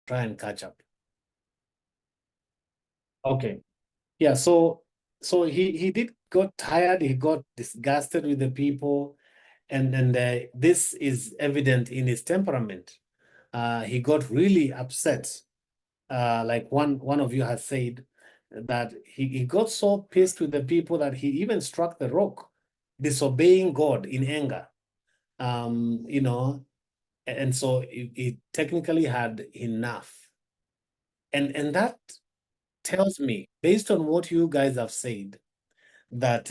try and catch up. Okay. Yeah, so he did got tired, he got disgusted with the people, and this is evident in his temperament. He got really upset. Like one of you has said that he got so pissed with the people that he even struck the rock, disobeying God in anger. You know, and so he technically had enough. And that tells me, based on what you guys have said, that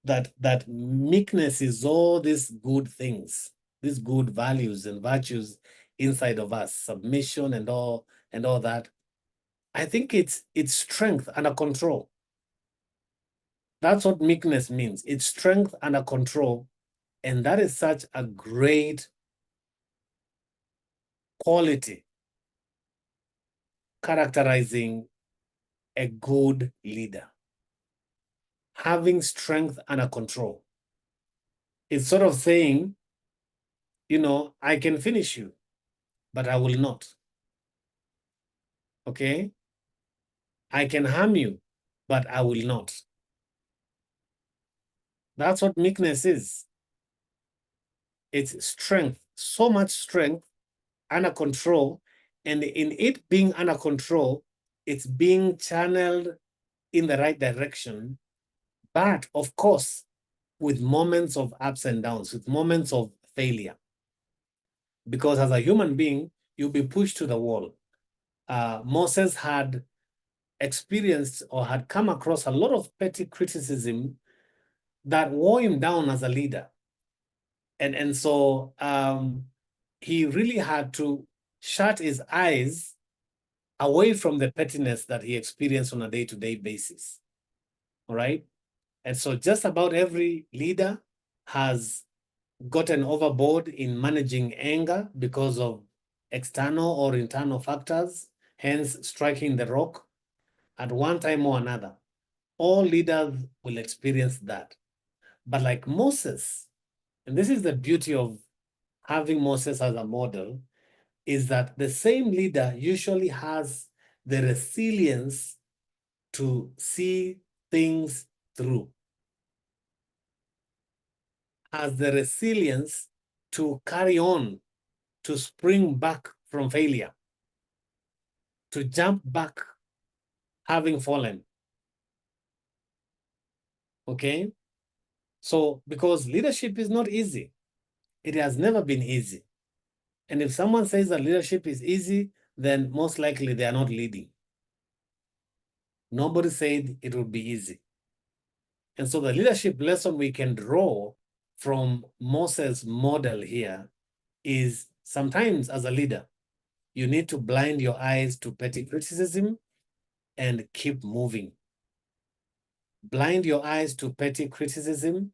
that meekness is all these good things, these good values and virtues inside of us, submission and all that. I think it's strength under control. That's what meekness means. It's strength under control. And that is such a great quality characterizing a good leader. Having strength under control. It's sort of saying, you know, I can finish you, but I will not. Okay? I can harm you, but I will not. That's what meekness is. It's strength, so much strength under control. And in it being under control, it's being channeled in the right direction. But of course, with moments of ups and downs, with moments of failure. Because as a human being, you'll be pushed to the wall. Moses had experienced or had come across a lot of petty criticism that wore him down as a leader. And so he really had to shut his eyes away from the pettiness that he experienced on a day-to-day basis. All right? And so just about every leader has gotten overboard in managing anger because of external or internal factors, hence striking the rock at one time or another. All leaders will experience that. But like Moses, and this is the beauty of having Moses as a model, is that the same leader usually has the resilience to see things through, has the resilience to carry on, to spring back from failure, to jump back having fallen. Okay? So, because leadership is not easy, it has never been easy. And if someone says that leadership is easy, then most likely they are not leading. Nobody said it would be easy. And so the leadership lesson we can draw from Moses' model here is sometimes as a leader, you need to blind your eyes to petty criticism and keep moving. Blind your eyes to petty criticism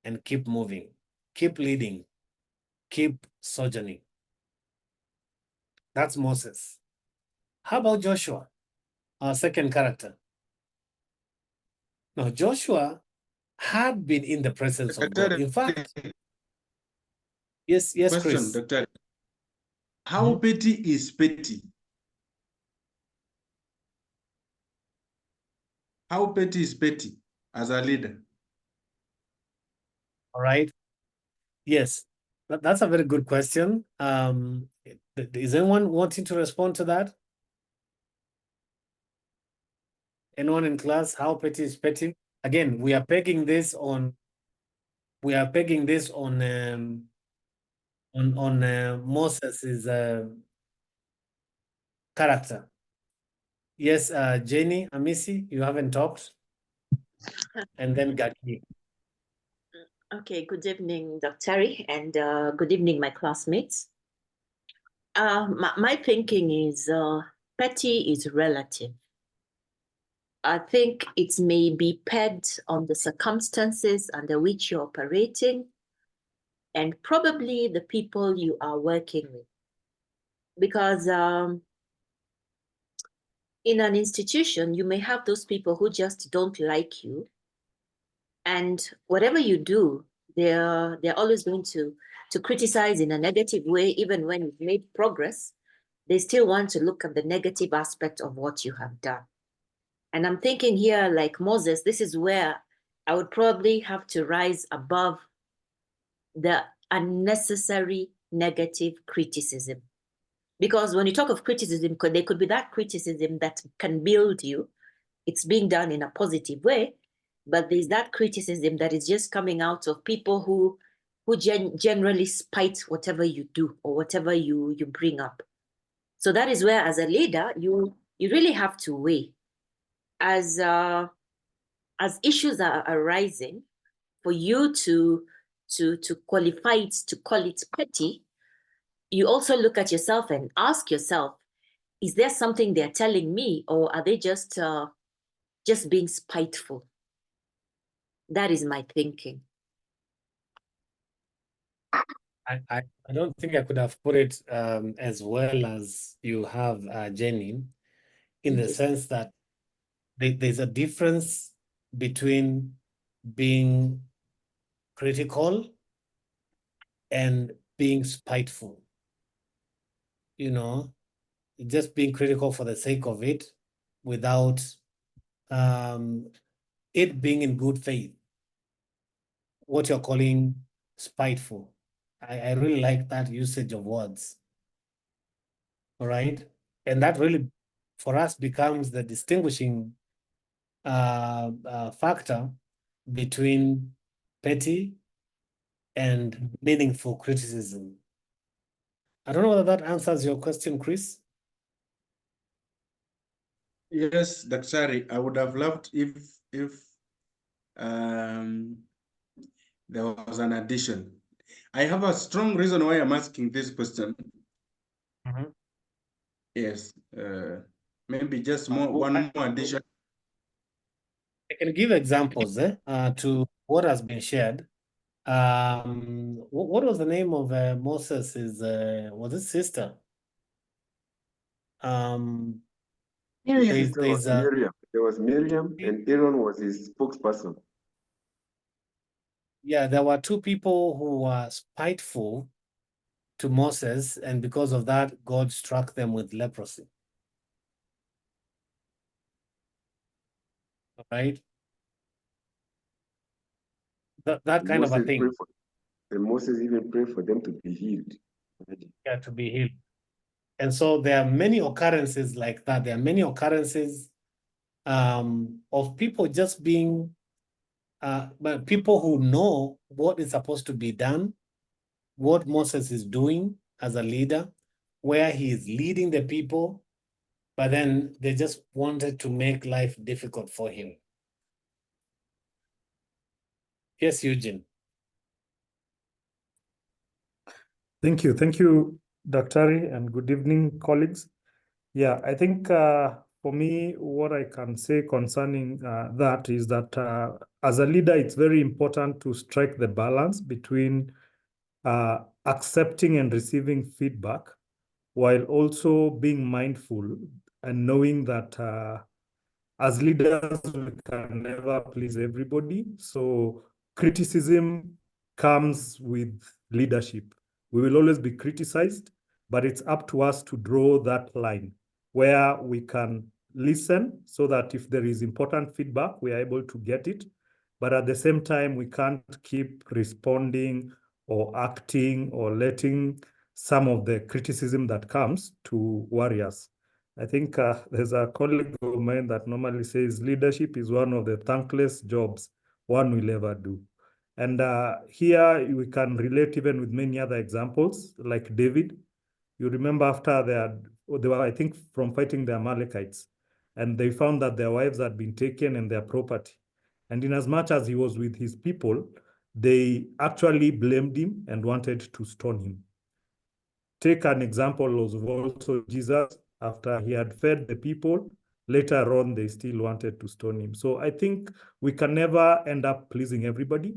and keep moving. Keep leading. Keep sojourning. That's Moses. How about Joshua, our second character? Now, Joshua had been in the presence of God. In fact, yes, question, Chris. Dr. How petty is petty? How petty is petty as a leader? All right. Yes, that's a very good question. Is anyone wanting to respond to that? Anyone in class? How petty is petty? Again, we are pegging this on. We are pegging this on Moses's character. Yes, Jenny, Amisi, you haven't talked, and then Gaki. Okay, good evening, Dr. Terry, and good evening, my classmates. My thinking is petty is relative. I think it may be pegged on the circumstances under which you're operating and probably the people you are working with. Because in an institution, you may have those people who just don't like you. And whatever you do, they're always going to criticize in a negative way, even when you've made progress. They still want to look at the negative aspect of what you have done. And I'm thinking here, like Moses, this is where I would probably have to rise above the unnecessary negative criticism. Because when you talk of criticism, there could be that criticism that can build you. It's being done in a positive way, but there's that criticism that is just coming out of people who generally spite whatever you do or whatever you bring up. So that is where, as a leader, you really have to weigh as issues are arising, for you to qualify it, to call it petty. You also look at yourself and ask yourself, is there something they're telling me, or are they just being spiteful? That is my thinking. I don't think I could have put it as well as you have, Jenny, in the sense that there's a difference between being critical and being spiteful. You know, just being critical for the sake of it without it being in good faith. What you're calling spiteful. I really like that usage of words. All right. And that really, for us, becomes the distinguishing factor between petty and meaningful criticism. I don't know whether that answers your question, Chris. Yes, Daktari, I would have loved if there was an addition. I have a strong reason why I'm asking this question. Yes, maybe just one more addition. I can give examples to what has been shared. What was the name of Moses' was his sister? Miriam. There was Miriam, and Aaron was his spokesperson. Yeah, there were two people who were spiteful to Moses, and because of that, God struck them with leprosy. All right? That kind of a thing. And Moses even prayed for them to be healed. Yeah, to be healed. And so there are many occurrences like that. There are many occurrences of people just being, but people who know what is supposed to be done, what Moses is doing as a leader, where he is leading the people, but then they just wanted to make life difficult for him. Yes, Eugene. Thank you, Daktari, and good evening, colleagues. Yeah, I think for me, what I can say concerning that is that as a leader, it's very important to strike the balance between accepting and receiving feedback, while also being mindful and knowing that as leaders, we can never please everybody. So criticism comes with leadership. We will always be criticized, but it's up to us to draw that line where we can listen so that if there is important feedback, we are able to get it. But at the same time, we can't keep responding or acting or letting some of the criticism that comes to worry us. I think there's a colleague of mine that normally says leadership is one of the thankless jobs one will ever do. And here we can relate even with many other examples, like David. You remember after they were, I think, from fighting the Amalekites, and they found that their wives had been taken and their property. And in as much as he was with his people, they actually blamed him and wanted to stone him. Take an example of also Jesus. After he had fed the people, later on, they still wanted to stone him. So I think we can never end up pleasing everybody.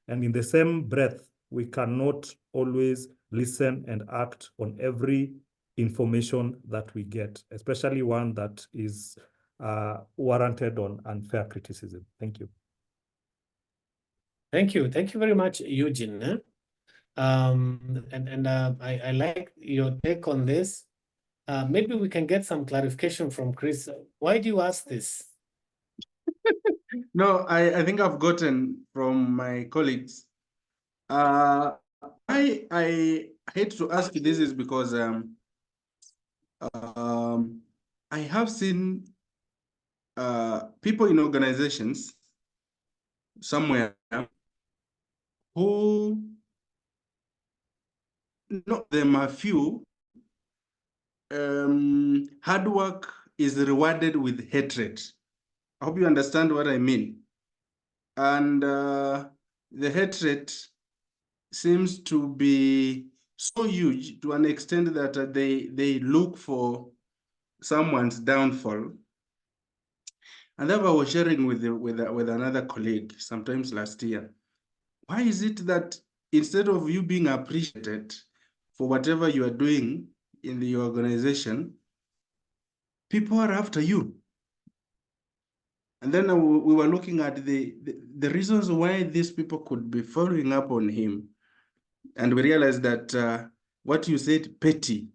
And in the same breath, we cannot always listen and act on every information that we get, especially one that is warranted on unfair criticism. Thank you. Thank you. Thank you very much, Eugene. I like your take on this. Maybe we can get some clarification from Chris. Why do you ask this? No, I think I've gotten from my colleagues. I hate to ask you this is because I have seen people in organizations somewhere who, not them a few, hard work is rewarded with hatred. I hope you understand what I mean. And the hatred seems to be so huge to an extent that they look for someone's downfall. And that I was sharing with another colleague sometimes last year. Why is it that instead of you being appreciated for whatever you are doing in the organization, people are after you? And then we were looking at the reasons why these people could be following up on him. And we realized that what you said, petty,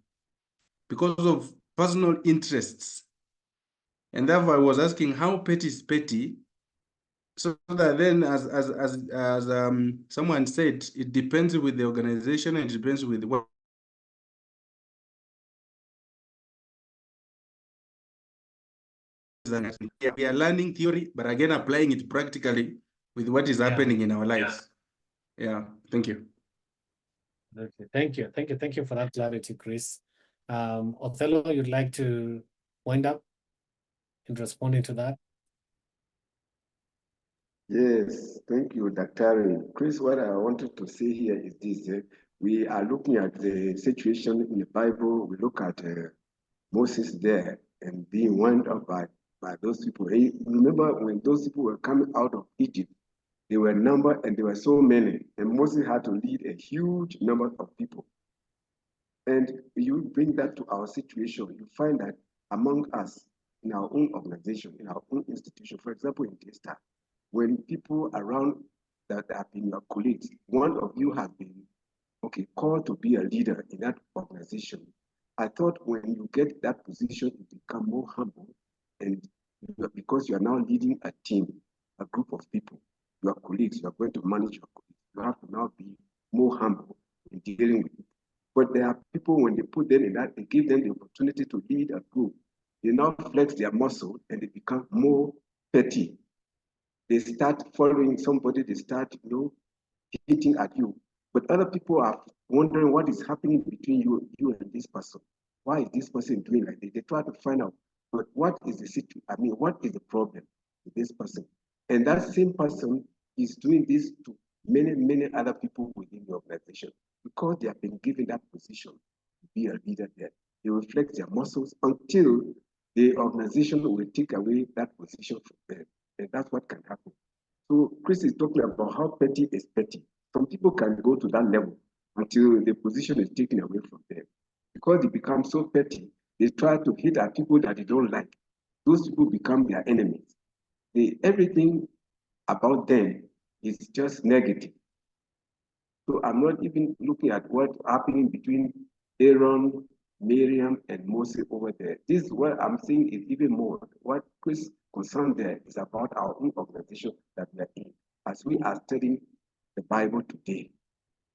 because of personal interests. And therefore I was asking how petty is petty, so that then as someone said, it depends with the organization and it depends with what we are learning theory, but again applying it practically with what is happening in our lives. Yeah, thank you. Okay, thank you for that clarity, Chris. Othello, you'd like to wind up in responding to that? Yes, thank you, Dr. Chris. What I wanted to say here is this. We are looking at the situation in the Bible. We look at Moses there and being wound up by those people. Hey, remember when those people were coming out of Egypt, they were numbered and there were so many. And Moses had to lead a huge number of people. And you bring that to our situation, you find that among us, in our own organization, in our own institution, for example, in Daystar, when people around that have been your colleagues, one of you has been called to be a leader in that organization. I thought when you get that position, you become more humble, and because you are now leading a team, a group of people, your colleagues, you are going to manage your colleagues. You have to now be more humble in dealing with people. But there are people, when they put them in that, they give them the opportunity to lead a group. They now flex their muscle and they become more petty. They start following somebody, they start, hitting at you. But other people are wondering what is happening between you and this person. Why is this person doing like this? They try to find out, but what is the situation? I mean, what is the problem with this person? And that same person is doing this to many, many other people within the organization because they have been given that position to be a leader there. They will flex their muscles until the organization will take away that position from them. And that's what can happen. So Chris is talking about how petty is petty. Some people can go to that level until the position is taken away from them. Because they become so petty, they try to hit at people that they don't like. Those people become their enemies. Everything about them is just negative. So I'm not even looking at what's happening between Aaron, Miriam, and Moses over there. This is what I'm saying is even more. What Chris concerned there is about our own organization that we are in, as we are studying the Bible today.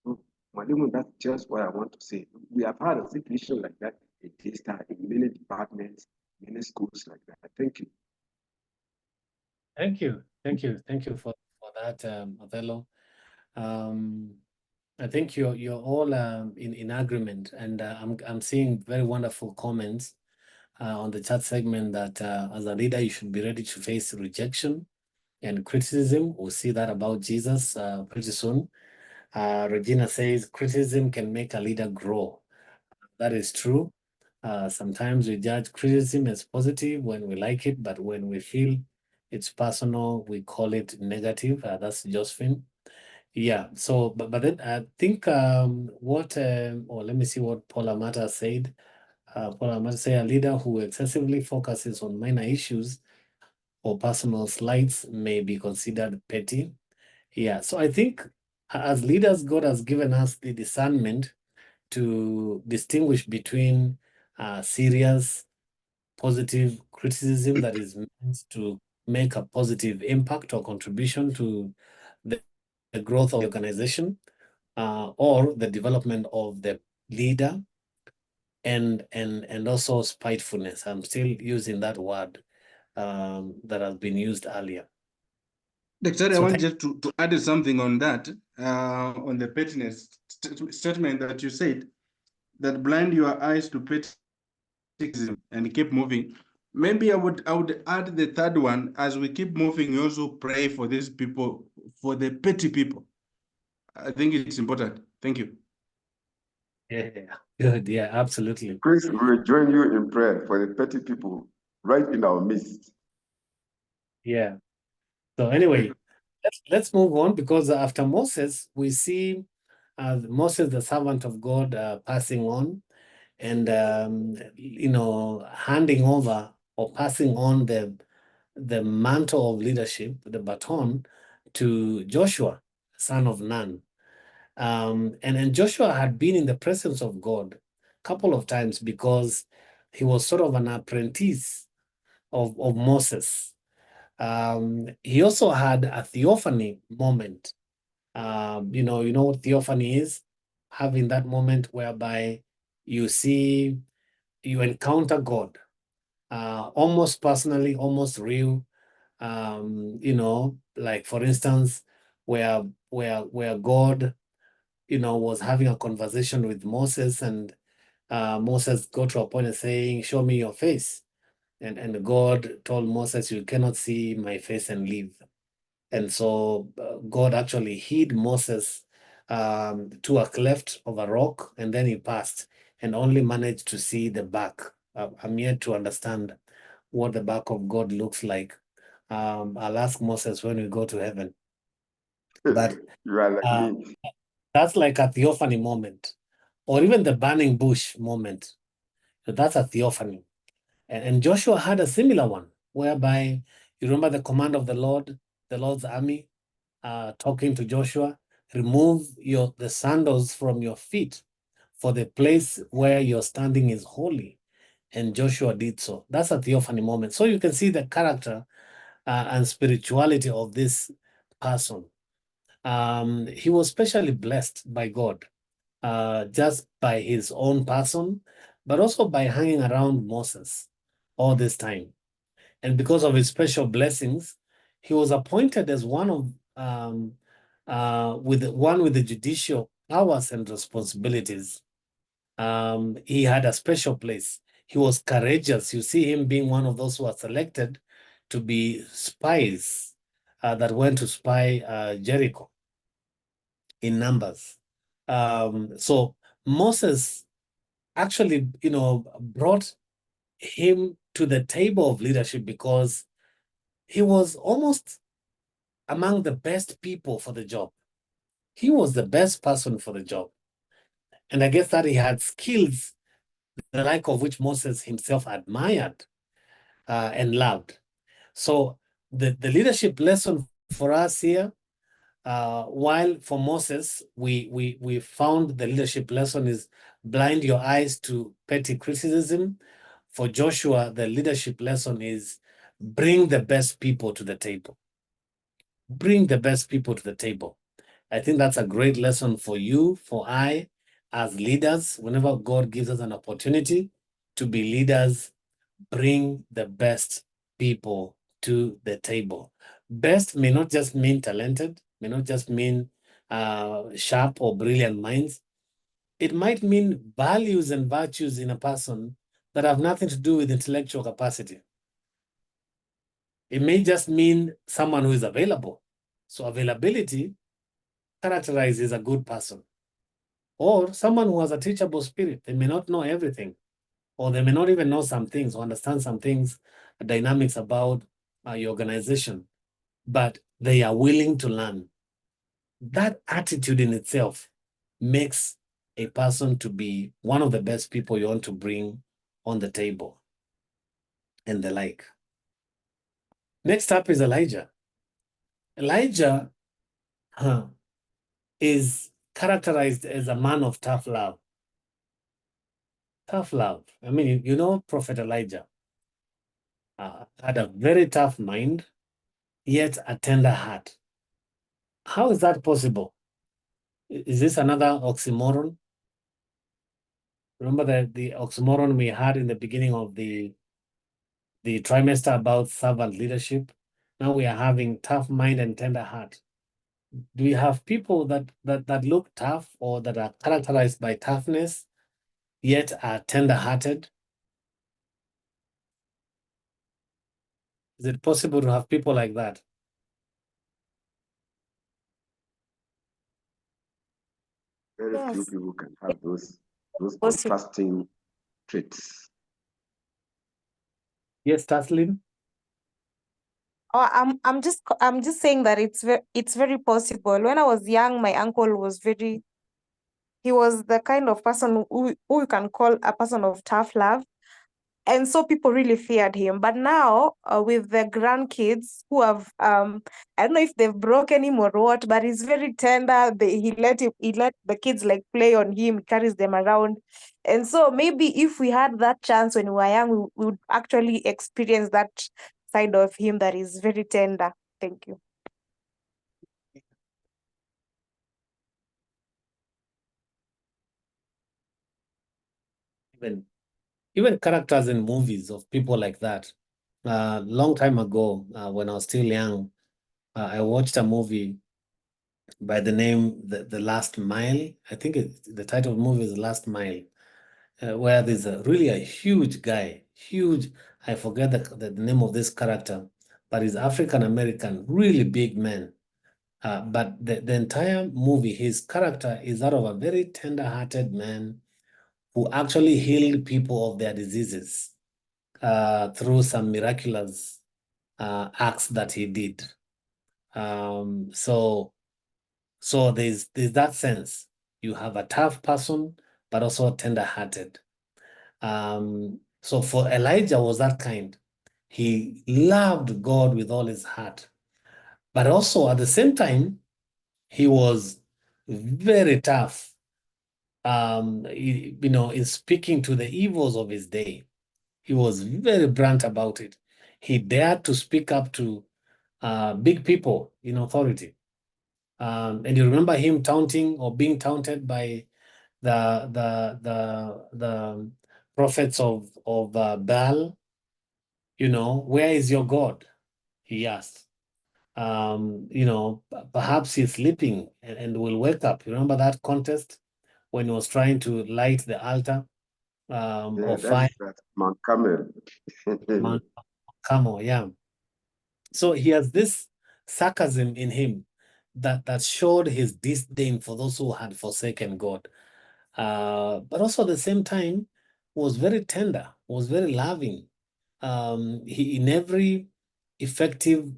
So, Malimu, that's just what I want to say. We have had a situation like that in Daystar, in many departments, many schools like that. Thank you. Thank you for that, Othello. I think you're all in agreement, and I'm seeing very wonderful comments on the chat segment that as a leader you should be ready to face rejection and criticism. We'll see that about Jesus pretty soon. Regina says criticism can make a leader grow. That is true. Sometimes we judge criticism as positive when we like it, but when we feel it's personal, we call it negative. That's Josephine. Yeah. So, but then I think what or let me see what Paula Mata said. Paula Mata said a leader who excessively focuses on minor issues or personal slights may be considered petty. Yeah. So I think as leaders, God has given us the discernment to distinguish between serious, positive criticism that is meant to make a positive impact or contribution to the growth of the organization or the development of the leader, and also spitefulness. I'm still using that word that has been used earlier. Doctor, I So want just to add something on that, on the pettiness statement that you said, that blind your eyes to pettiness and keep moving. Maybe I would add the third one. As we keep moving, you also pray for these people, for the petty people. I think it's important. Thank you. yeah, good, yeah, absolutely. Chris, we will join you in prayer for the petty people right in our midst. Yeah. So anyway, let's move on, because after Moses, we see Moses, the servant of God, passing on and handing over or passing on the mantle of leadership, the baton, to Joshua, son of Nun. And Joshua had been in the presence of God a couple of times because he was sort of an apprentice of Moses. He also had a theophany moment. You know what theophany is? Having that moment whereby you encounter God, almost personally, almost real. Like for instance, where God, was having a conversation with Moses, and Moses got to a point of saying, "Show me your face." And God told Moses, "You cannot see my face and live." And so God actually hid Moses to a cleft of a rock, and then he passed and only managed to see the back. I'm yet to understand what the back of God looks like. I'll ask Moses when we go to heaven. But You are like me. that's like a theophany moment, or even the burning bush moment. So that's a theophany. And Joshua had a similar one, whereby you remember the command of the Lord's army, talking to Joshua, remove the sandals from your feet, for the place where you're standing is holy. And Joshua did so. That's a theophany moment. So you can see the character and spirituality of this person. He was specially blessed by God, just by his own person, but also by hanging around Moses all this time. And because of his special blessings, he was appointed as one with the judicial powers and responsibilities. He had a special place. He was courageous. You see him being one of those who are selected to be spies that went to spy Jericho in Numbers. So Moses actually, brought him to the table of leadership because he was almost among the best people for the job. He was the best person for the job. And I guess that he had skills, the like of which Moses himself admired and loved. So the leadership lesson for us here, while for Moses, we found the leadership lesson is blind your eyes to petty criticism. For Joshua, the leadership lesson is bring the best people to the table. Bring the best people to the table. I think that's a great lesson for you, for I, as leaders. Whenever God gives us an opportunity to be leaders, bring the best people to the table. Best may not just mean talented, may not just mean sharp or brilliant minds. It might mean values and virtues in a person that have nothing to do with intellectual capacity. It may just mean someone who is available. So availability characterizes a good person. Or someone who has a teachable spirit. They may not know everything, or they may not even know some things or understand some things, dynamics about your organization, but they are willing to learn. That attitude in itself makes a person to be one of the best people you want to bring on the table and the like. Next up is Elijah. Elijah is characterized as a man of tough love. Tough love. I mean, you know, Prophet Elijah had a very tough mind, yet a tender heart. How is that possible? Is this another oxymoron? Remember the oxymoron we had in the beginning of the trimester about servant leadership? Now we are having tough mind and tender heart. Do we have people that look tough or that are characterized by toughness, yet are tender-hearted? Is it possible to have people like that? Very few Yes. people can have those Possible. contrasting traits. Yes, Taslin? Oh, I'm just saying that it's very possible. When I was young, my uncle was he was the kind of person who you can call a person of tough love. And so people really feared him. But now, with the grandkids who have, I don't know if they've broken him or what, but he's very tender. He let the kids like play on him, carries them around. And so maybe if we had that chance when we were young, we would actually experience that side of him that is very tender. Thank you. Even characters in movies of people like that. Long time ago, when I was still young, I watched a movie by the name The Last Mile. I think the title of the movie is The Last Mile, where there's really a huge guy, huge. I forget the name of this character, but he's African American, really big man. But the entire movie, his character is that of a very tender-hearted man who actually healed people of their diseases through some miraculous acts that he did. So there's that sense. You have a tough person, but also tender-hearted. So for Elijah was that kind. He loved God with all his heart, but also at the same time, he was very tough. In speaking to the evils of his day, he was very blunt about it. He dared to speak up to big people in authority. And you remember him taunting or being taunted by the prophets of Baal. Where is your God? He asked. Perhaps he's sleeping and will wake up. You remember that contest when he was trying to light the altar Yeah, of fire? that's Mount Carmel. Mount Carmel, yeah. So he has this sarcasm in him that showed his disdain for those who had forsaken God. But also at the same time was very tender, was very loving. In every effective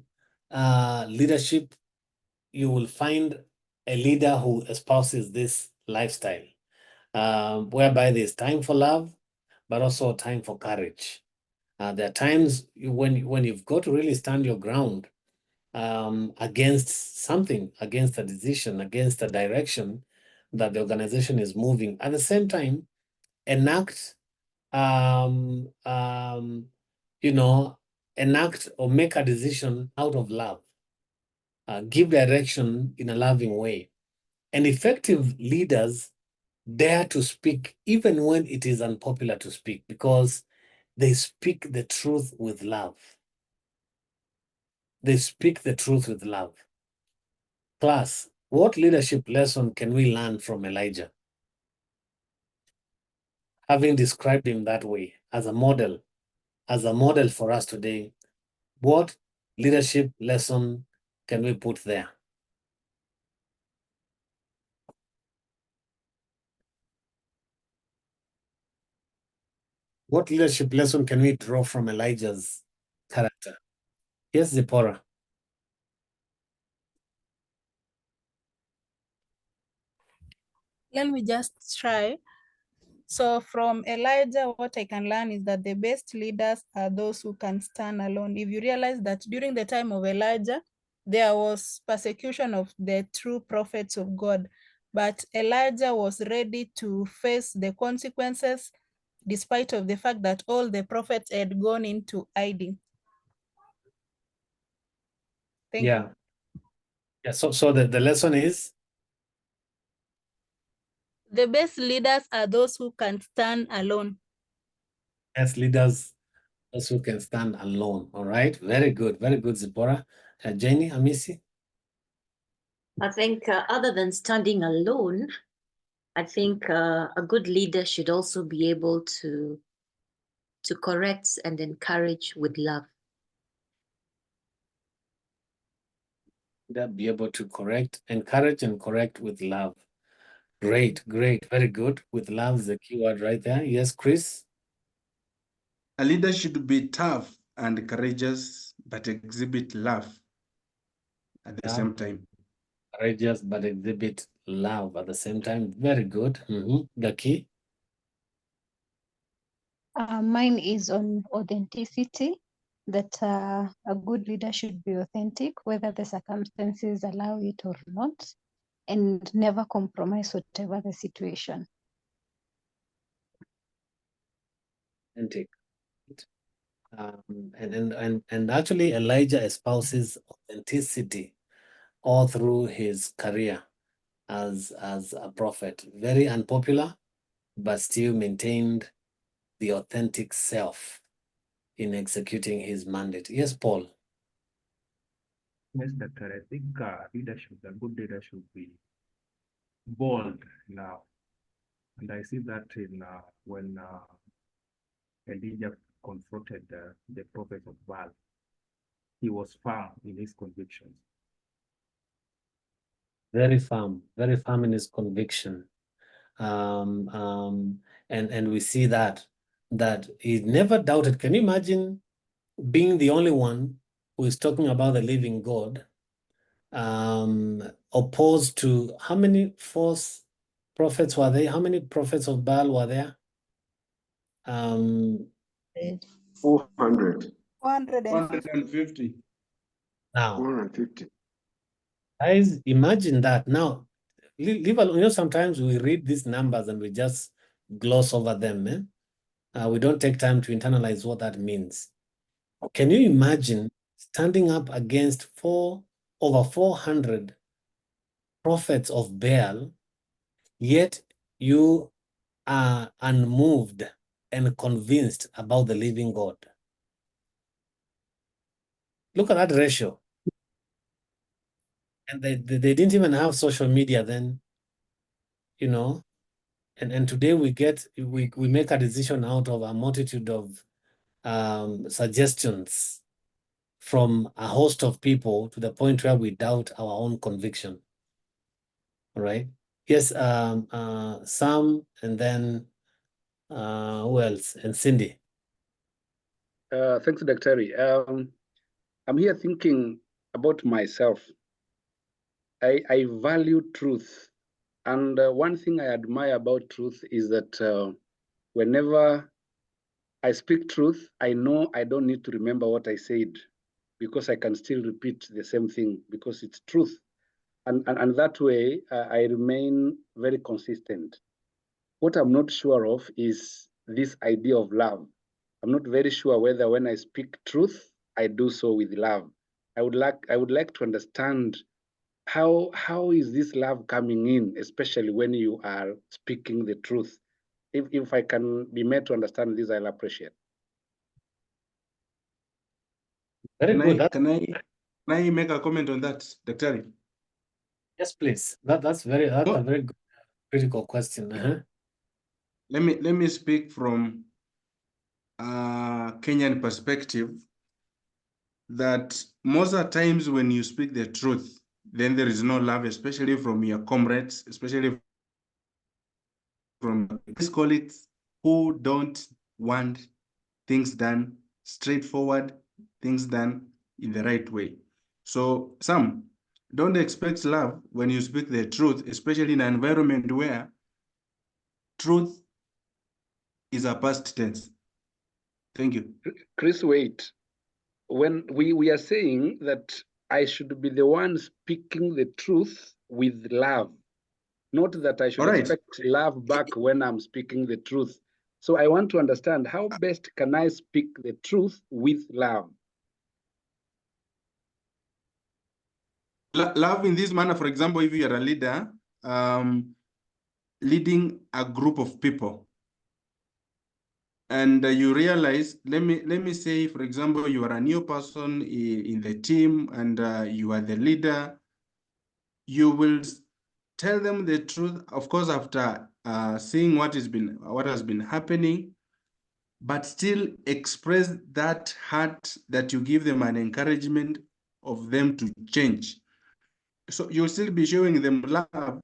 leadership, you will find a leader who espouses this lifestyle, whereby there's time for love, but also time for courage. There are times when you've got to really stand your ground against something, against a decision, against a direction that the organization is moving. At the same time, enact enact or make a decision out of love, give direction in a loving way. And effective leaders dare to speak even when it is unpopular to speak, because they speak the truth with love. They speak the truth with love. Class, what leadership lesson can we learn from Elijah? Having described him that way as a model for us today, what leadership lesson can we put there? What leadership lesson can we draw from Elijah's character? Yes, Zipporah. Let me just try. So from Elijah, what I can learn is that the best leaders are those who can stand alone. If you realize that during the time of Elijah, there was persecution of the true prophets of God, but Elijah was ready to face the consequences, despite of the fact that all the prophets had gone into hiding. Thank you. Yeah. So the lesson is The best leaders are those who can stand alone. as leaders, those who can stand alone. All right. Very good. Very good, Zipporah. Jenny, Amisi. I think other than standing alone, I think a good leader should also be able to correct and encourage with love. That be able to encourage and correct with love. Great, very good. With love is the key word right there. Yes, Chris. A leader should be tough and courageous, but exhibit love at the same time. Courageous, but exhibit love at the same time. Very good. The key. Mine is on authenticity, that a good leader should be authentic, whether the circumstances allow it or not, and never compromise whatever the situation. Authentic. And actually Elijah espouses authenticity all through his career as a prophet. Very unpopular, but still maintained the authentic self in executing his mandate. Yes, Paul. Yes, Doctor. I think a good leader should be bold now. And I see that in when Elijah confronted the prophet of Baal, he was firm in his convictions. Very firm in his conviction. And we see that he never doubted. Can you imagine being the only one who is talking about the living God, opposed to how many false prophets were there? How many prophets of Baal were there? 400. 150. Now, 450. guys, imagine that. Now, leave alone. Sometimes we read these numbers and we just gloss over them. We don't take time to internalize what that means. Can you imagine standing up against over 400 prophets of Baal, yet you are unmoved and convinced about the living God? Look at that ratio. And they didn't even have social media then, and today we make a decision out of a multitude of suggestions from a host of people to the point where we doubt our own conviction. All right. Yes, Sam, and then who else? And Cindy. Thanks, Dr. I'm here thinking about myself. I value truth. And one thing I admire about truth is that whenever I speak truth, I know I don't need to remember what I said because I can still repeat the same thing because it's truth. And that way, I remain very consistent. What I'm not sure of is this idea of love. I'm not very sure whether when I speak truth, I do so with love. I would like to understand how is this love coming in, especially when you are speaking the truth. If I can be made to understand this, I'll appreciate. Very good. Can I make a comment on that, Dr. Yes, please. That's a very good, critical question. Let me speak from a Kenyan perspective, that most of the times when you speak the truth, then there is no love, especially from your comrades, especially from his colleagues who don't want things done straightforward, things done in the right way. So some don't expect love when you speak the truth, especially in an environment where truth is a past tense. Thank you. Chris, wait. When we are saying that I should be the one speaking the truth with love, not that I should expect love back when I'm speaking the truth. So I want to understand how best can I speak the truth with love? Love in this manner, for example, if you are a leader, leading a group of people, and you realize, let me say, for example, you are a new person in the team, and you are the leader. You will tell them the truth, of course, after seeing what has been happening, but still express that heart that you give them, an encouragement of them to change. So you'll still be showing them love,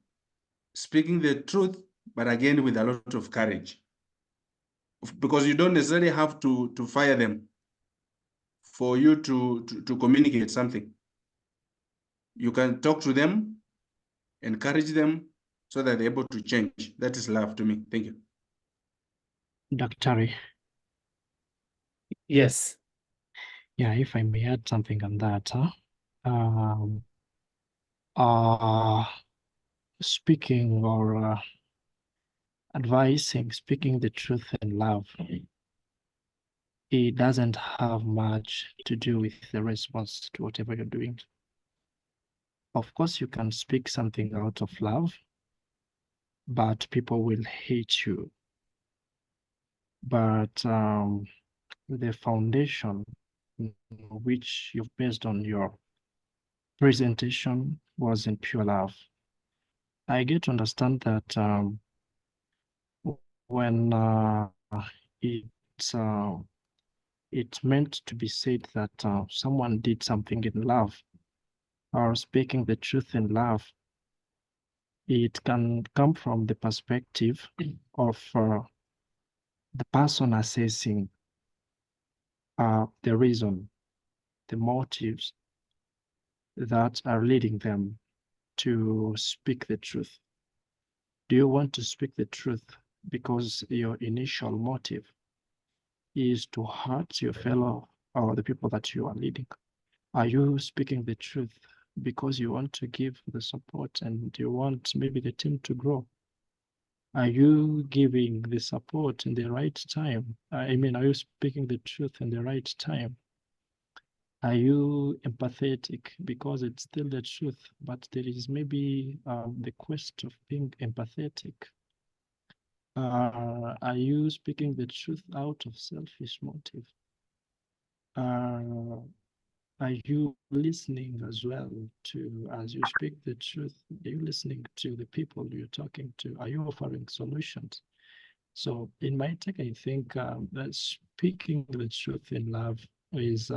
speaking the truth, but again with a lot of courage, because you don't necessarily have to fire them for you to communicate something. You can talk to them, encourage them, so that they're able to change. That is love to me. Thank you. Dr. Yes. Yeah, if I may add something on that, speaking or advising, speaking the truth in love, it doesn't have much to do with the response to whatever you're doing. Of course, you can speak something out of love, but people will hate you. But the foundation which you've based on your presentation was in pure love. I get to understand that when it's meant to be said that someone did something in love or speaking the truth in love, it can come from the perspective of the person assessing the reason, the motives that are leading them to speak the truth. Do you want to speak the truth because your initial motive is to hurt your fellow or the people that you are leading? Are you speaking the truth because you want to give the support and you want maybe the team to grow? Are you giving the support in the right time? I mean, are you speaking the truth in the right time? Are you empathetic because it's still the truth, but there is maybe the quest of being empathetic? Are you speaking the truth out of selfish motive? Are you listening as well to, as you speak the truth, are you listening to the people you're talking to? Are you offering solutions? So in my take, I think that speaking the truth in love is,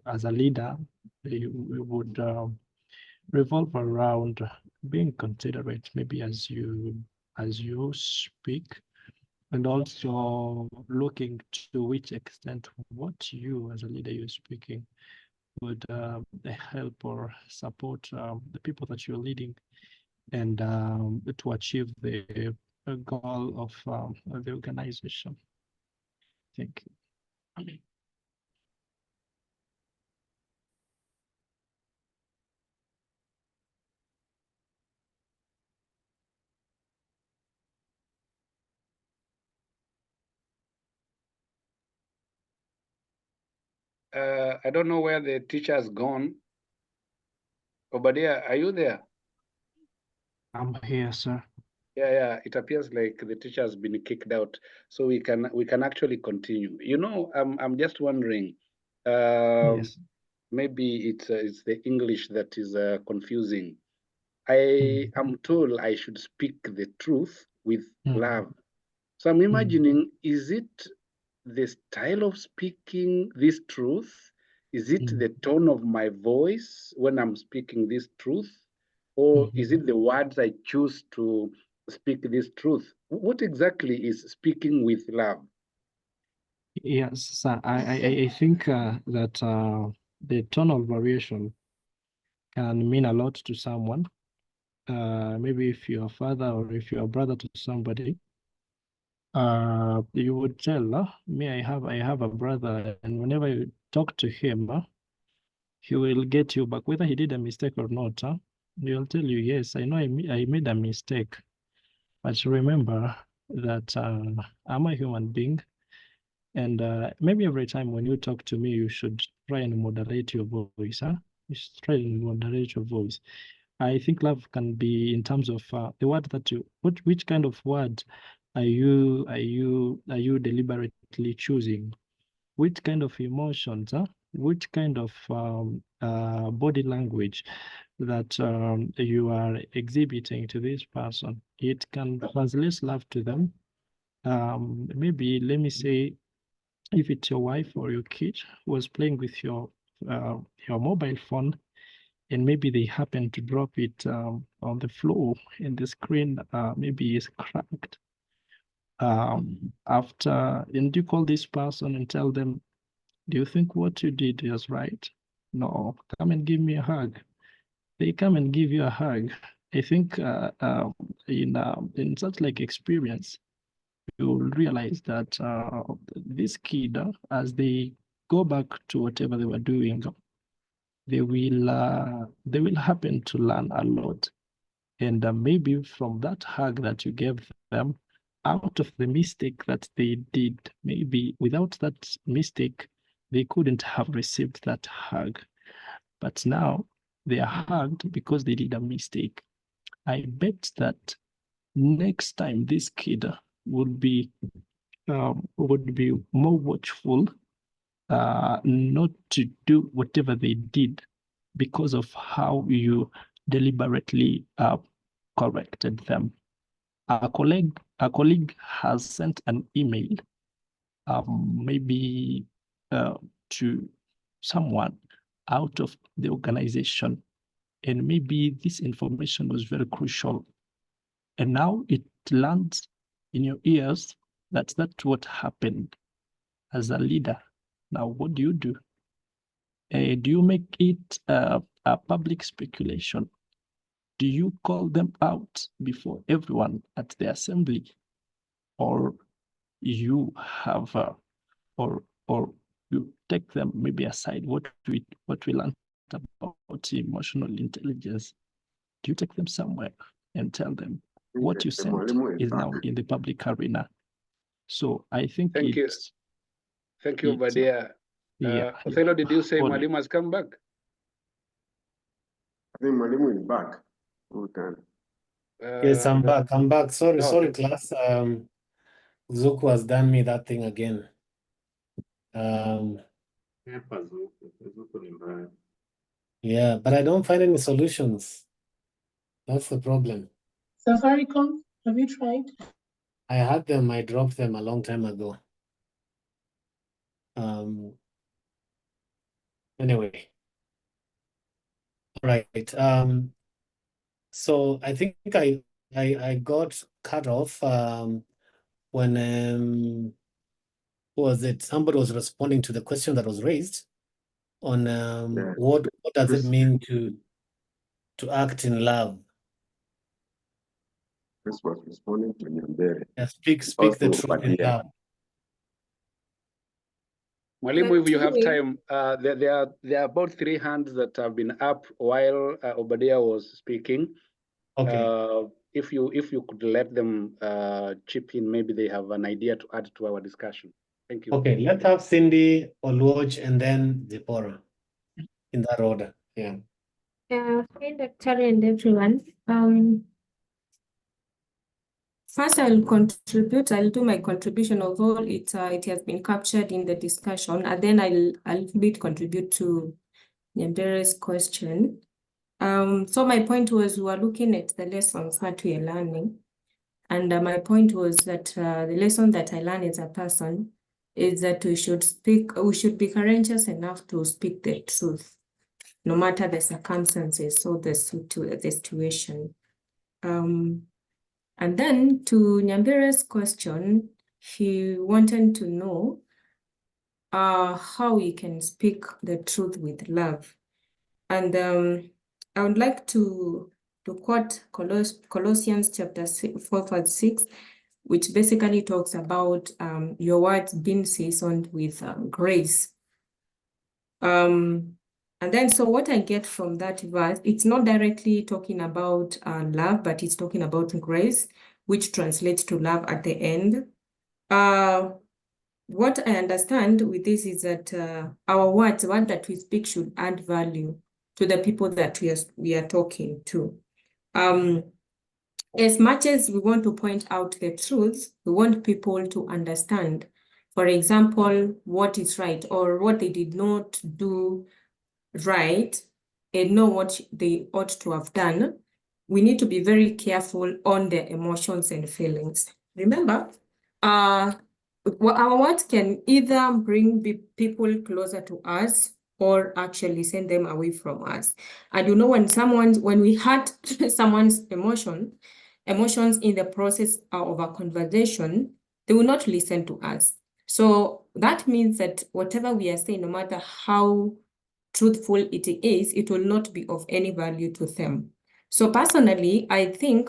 as a leader, we would revolve around being considerate, maybe as you speak, and also looking to which extent what you as a leader you're speaking would help or support the people that you're leading, and to achieve the goal of the organization. Thank you. I don't know where the teacher has gone. Obadiah, are you there? I'm here, sir. Yeah. It appears like the teacher has been kicked out, so we can actually continue. You know, I'm just wondering. Yes. Maybe it's the English that is confusing. I am told I should speak the truth with love. So I'm imagining, is it the style of speaking this truth? Is it the tone of my voice when I'm speaking this truth? Or is it the words I choose to speak this truth? What exactly is speaking with love? Yes, sir. I think that the tonal variation can mean a lot to someone. Maybe if you're a father or if you're a brother to somebody, you would tell me, I have a brother, and whenever you talk to him, he will get you back, whether he did a mistake or not. He'll tell you, yes, I know I made a mistake, but remember, that I'm a human being. And maybe every time when you talk to me, you should try and moderate your voice, huh? You should try and moderate your voice. I think love can be in terms of the word that you, which kind of word are you deliberately choosing? Which kind of emotions, huh? Which kind of body language that you are exhibiting to this person? It can translate love to them. Maybe let me say, if it's your wife or your kid who was playing with your mobile phone, and maybe they happen to drop it on the floor and the screen maybe is cracked. And you call this person and tell them, do you think what you did is right? No, come and give me a hug. They come and give you a hug. I think in such like experience, you'll realize that this kid, as they go back to whatever they were doing, they will happen to learn a lot. And maybe from that hug that you gave them, out of the mistake that they did, maybe without that mistake, they couldn't have received that hug. But now they are hugged because they did a mistake. I bet that next time this kid would be more watchful, not to do whatever they did because of how you deliberately corrected them. A colleague has sent an email, maybe to someone out of the organization, and maybe this information was very crucial. And now it lands in your ears that that's what happened. As a leader, now what do? Do you make it a public speculation? Do you call them out before everyone at the assembly, or you have or you take them maybe aside? What we learned about emotional intelligence, do you take them somewhere and tell them what you sent is now in the public arena? So I think Thank you. Thank you, Badia. Othello, did you say Mwalimu has come back? I think Mwalimu is back. Yes, I'm back. Sorry, class. Zuku has done me that thing again. Yeah, but I don't find any solutions. That's the problem. Safaricom, have you tried? I had them, I dropped them a long time ago. Anyway. All right. So I think I got cut off when who was it? Somebody was responding to the question that was raised on what does it mean to act in love? This was responding to Nyambere. Yeah, speak the truth in love. Mwalimu, if you have time, there are about 3 hands that have been up while Obadiah was speaking. Okay. If you could let them chip in, maybe they have an idea to add to our discussion. Thank you. Okay, let's have Cindy, Oluoch, and then Zipporah in that order. Yeah. Hi, Dr. and everyone. First, I'll do my contribution, although it has been captured in the discussion, and then I'll contribute to Nyambere's question. So my point was we were looking at the lessons that we are learning, and my point was that the lesson that I learned as a person is that we should be courageous enough to speak the truth, no matter the circumstances or the situation. And then to Nyambere's question, he wanted to know how we can speak the truth with love. And I would like to quote Colossians chapter 4 verse 6, which basically talks about your words being seasoned with grace. And then, so what I get from that verse, it's not directly talking about love, but it's talking about grace, which translates to love at the end. What I understand with this is that our words, the word that we speak, should add value to the people that we are talking to. As much as we want to point out the truth, we want people to understand, for example, what is right or what they did not do right and know what they ought to have done. We need to be very careful on their emotions and feelings. Remember, our words can either bring people closer to us or actually send them away from us. And you know, when we hurt someone's emotions in the process of a conversation, they will not listen to us. So that means that whatever we are saying, no matter how truthful it is, it will not be of any value to them. So personally, I think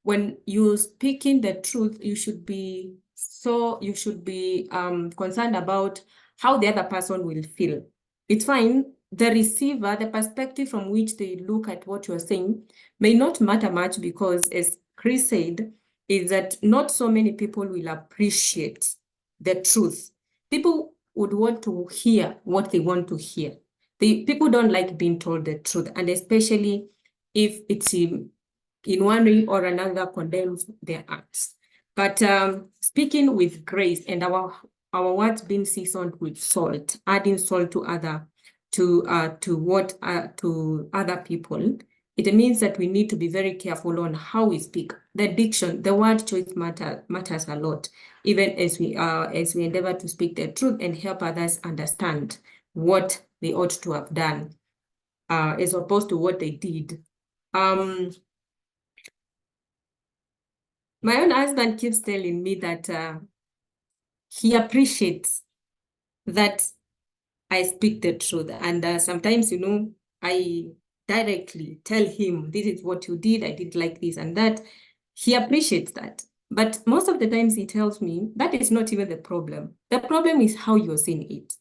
when you're speaking the truth, you should be concerned about how the other person will feel. It's fine. The receiver, the perspective from which they look at what you're saying may not matter much, because as Chris said, is that not so many people will appreciate the truth. People would want to hear what they want to hear. People don't like being told the truth, and especially if it's in one way or another condemns their acts. But speaking with grace and our words being seasoned with salt, adding salt to other people, it means that we need to be very careful on how we speak. The diction, the word choice matters a lot, even as we endeavor to speak the truth and help others understand what they ought to have done, as opposed to what they did. My own husband keeps telling me that he appreciates that I speak the truth. And sometimes, you know, I directly tell him, this is what you did, I did like this and that. He appreciates that. But most of the times he tells me that is not even the problem. The problem is how you're saying it.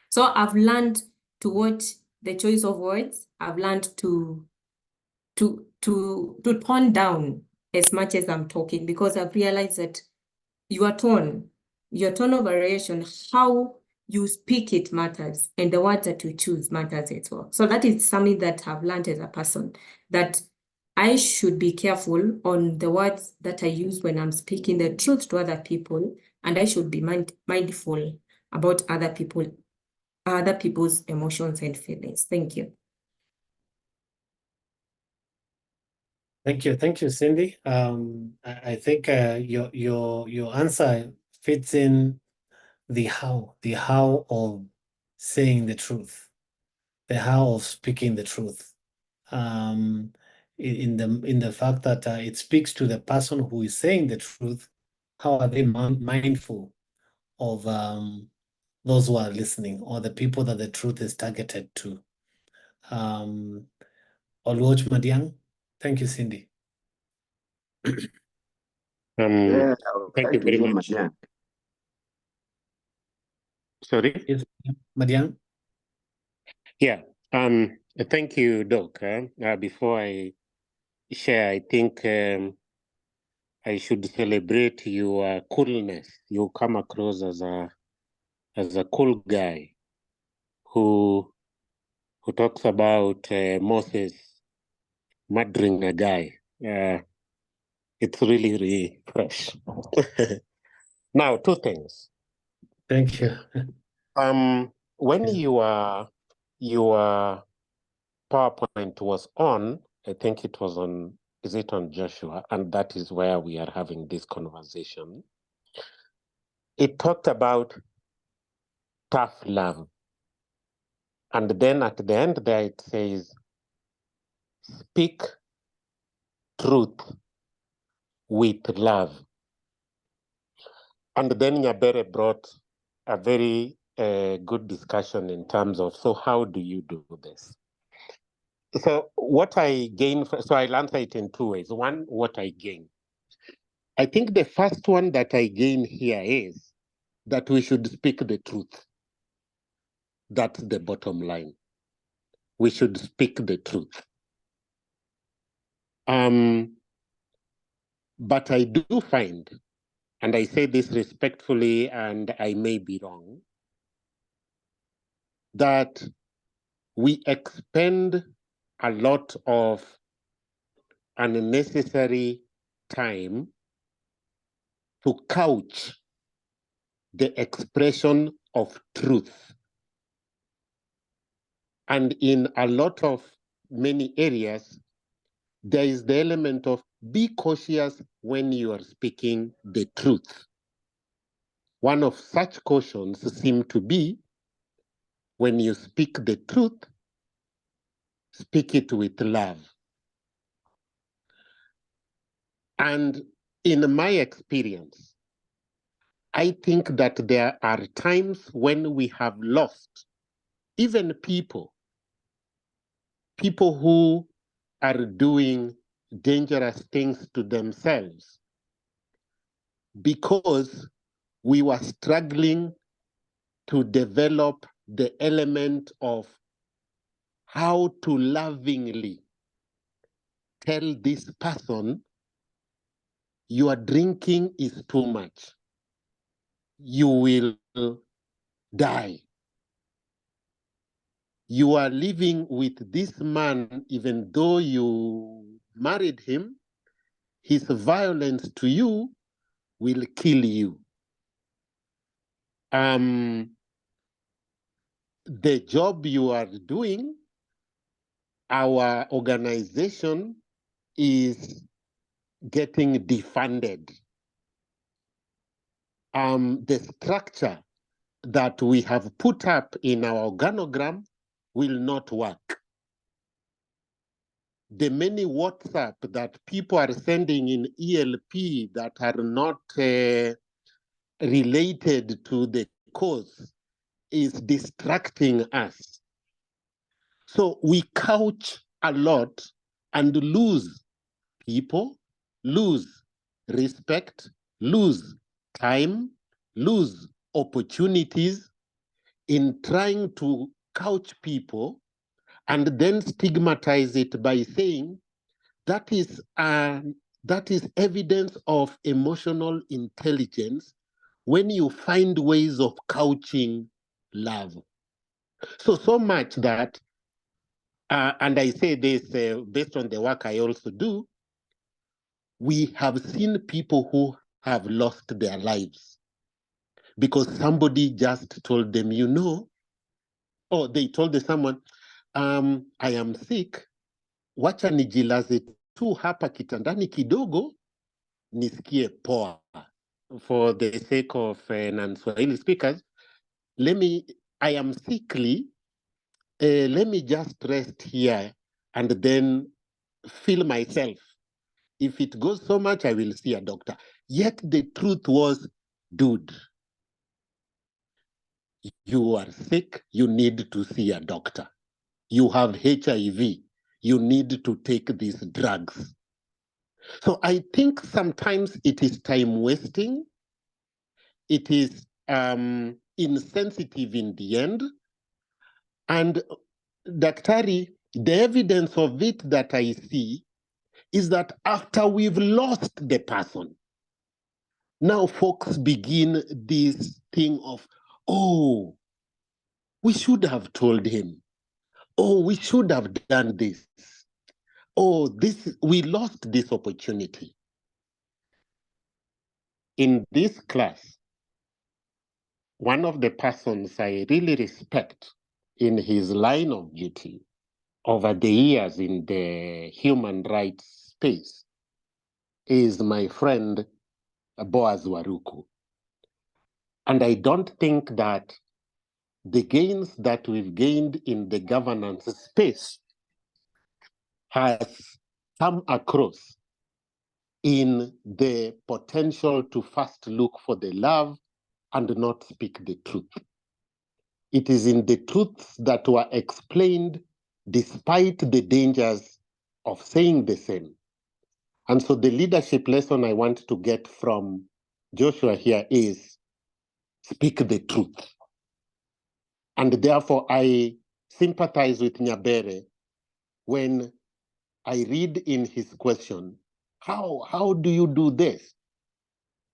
So I've learned to watch the choice of words. I've learned to tone down as much as I'm talking, because I've realized that your tone of variation, how you speak it matters, and the words that you choose matters as well. So that is something that I've learned as a person, that I should be careful on the words that I use when I'm speaking the truth to other people, and I should be mindful about other people's emotions and feelings. Thank you. Thank you, Cindy. I think your answer fits in the how of saying the truth, the how of speaking the truth. In the fact that it speaks to the person who is saying the truth. How are they mindful of those who are listening, or the people that the truth is targeted to? Oluoch Madiang. Thank you, Cindy. Yeah, Thank you very much. Madiang. Sorry? Yes, Madiang. Yeah. Thank you, Doc. Before I share, I think I should celebrate your coolness. You come across as a cool guy who talks about Moses murdering a guy. It's really, really fresh. Now, two things. Thank you. When your PowerPoint was on, I think it was on, is it on Joshua? And that is where we are having this conversation. It talked about tough love. And then at the end there it says, speak truth with love. And then Nyabere brought a very good discussion in terms of, so how do you do this? So what I gain, so I'll answer it in two ways. One, what I gain. I think the first one that I gain here is that we should speak the truth. That's the bottom line. We should speak the truth. But I do find, and I say this respectfully, and I may be wrong, that we expend a lot of unnecessary time to couch the expression of truth. And in a lot of many areas, there is the element of be cautious when you are speaking the truth. One of such cautions seem to be when you speak the truth, speak it with love. And in my experience, I think that there are times when we have lost even people who are doing dangerous things to themselves because we were struggling to develop the element of how to lovingly tell this person, your drinking is too much. You will die. You are living with this man, even though you married him, his violence to you will kill you. The job you are doing, our organization is getting defunded. The structure that we have put up in our organogram will not work. The many WhatsApp that people are sending in ELP that are not related to the cause is distracting us. So we couch a lot and lose people, lose respect, lose time, lose opportunities in trying to couch people and then stigmatize it by saying that is evidence of emotional intelligence when you find ways of couching love. So much that, and I say this based on the work I also do, we have seen people who have lost their lives because somebody just told them, you know, or they told someone, I am sick, wacha nijilaze tu hapa kitandani kidogo, nisikie poa. For the sake of non-Swahili speakers, I am sickly, let me just rest here and then feel myself. If it goes so much, I will see a doctor. Yet the truth was, dude, you are sick, you need to see a doctor. You have HIV, you need to take these drugs. So I think sometimes it is time wasting. It is insensitive in the end. And Daktari, the evidence of it that I see is that after we've lost the person, now folks begin this thing of, oh, we should have told him. Oh, we should have done this. Oh, we lost this opportunity. In this class, one of the persons I really respect in his line of duty over the years in the human rights space is my friend Boaz Waruku. And I don't think that the gains that we've gained in the governance space has come across in the potential to first look for the love and not speak the truth. It is in the truths that were explained despite the dangers of saying the same. And so the leadership lesson I want to get from Joshua here is speak the truth. And therefore I sympathize with Nyabere when I read in his question how do you do this?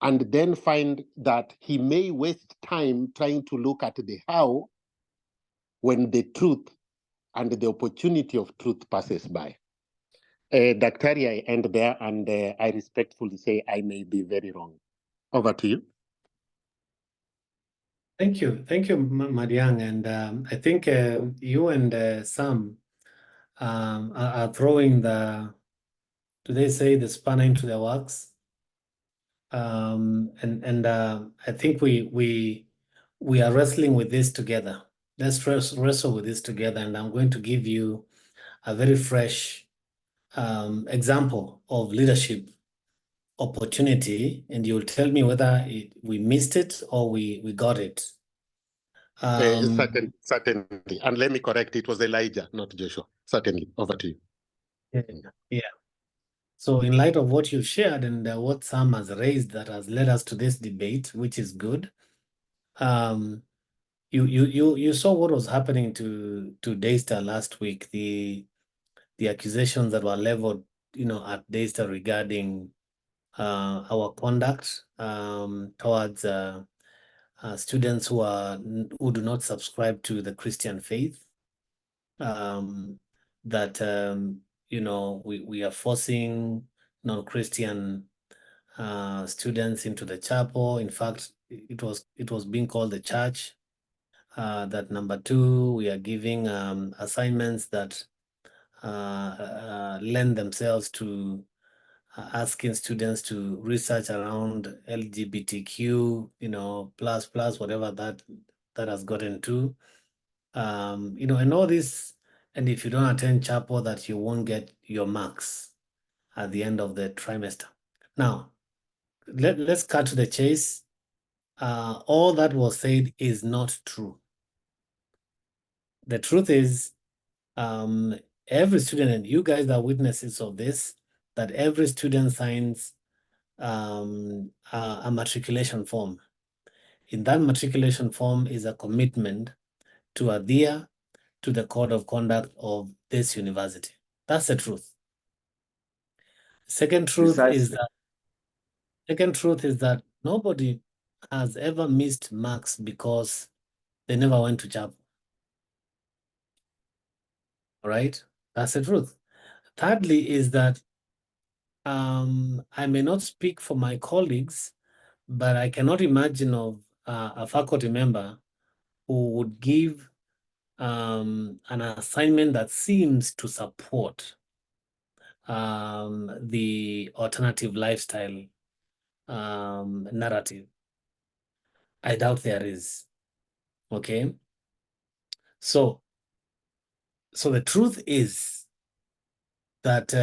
And then find that he may waste time trying to look at the how when the truth and the opportunity of truth passes by. Daktari, I end there, and I respectfully say I may be very wrong. Over to you. Thank you, Madiang, and I think you and Sam are throwing the, do they say, the spanner into the works? And I think we are wrestling with this together. Let's wrestle with this together, and I'm going to give you a very fresh example of leadership opportunity, and you'll tell me whether we missed it or we got it. Certainly. And let me correct, it was Elijah, not Joshua. Certainly. Over to you. Yeah. So in light of what you shared and what Sam has raised that has led us to this debate, which is good, you saw what was happening to Daystar last week, the accusations that were leveled, at Daystar regarding our conduct towards students who do not subscribe to the Christian faith. That we are forcing non-Christian students into the chapel. In fact, it was being called the church. That number two, we are giving assignments that lend themselves to asking students to research around LGBTQ, plus whatever that has gotten to, and all this. And if you don't attend chapel, that you won't get your marks at the end of the trimester. Now, let's cut to the chase. All that was said is not true. The truth is, every student, and you guys are witnesses of this, that every student signs a matriculation form. In that matriculation form is a commitment to adhere to the code of conduct of this university. That's the truth. Second truth is that nobody has ever missed marks because they never went to chapel. All right, that's the truth. Thirdly is that I may not speak for my colleagues, but I cannot imagine of a faculty member who would give an assignment that seems to support the alternative lifestyle narrative. I doubt there is. Okay. So the truth is that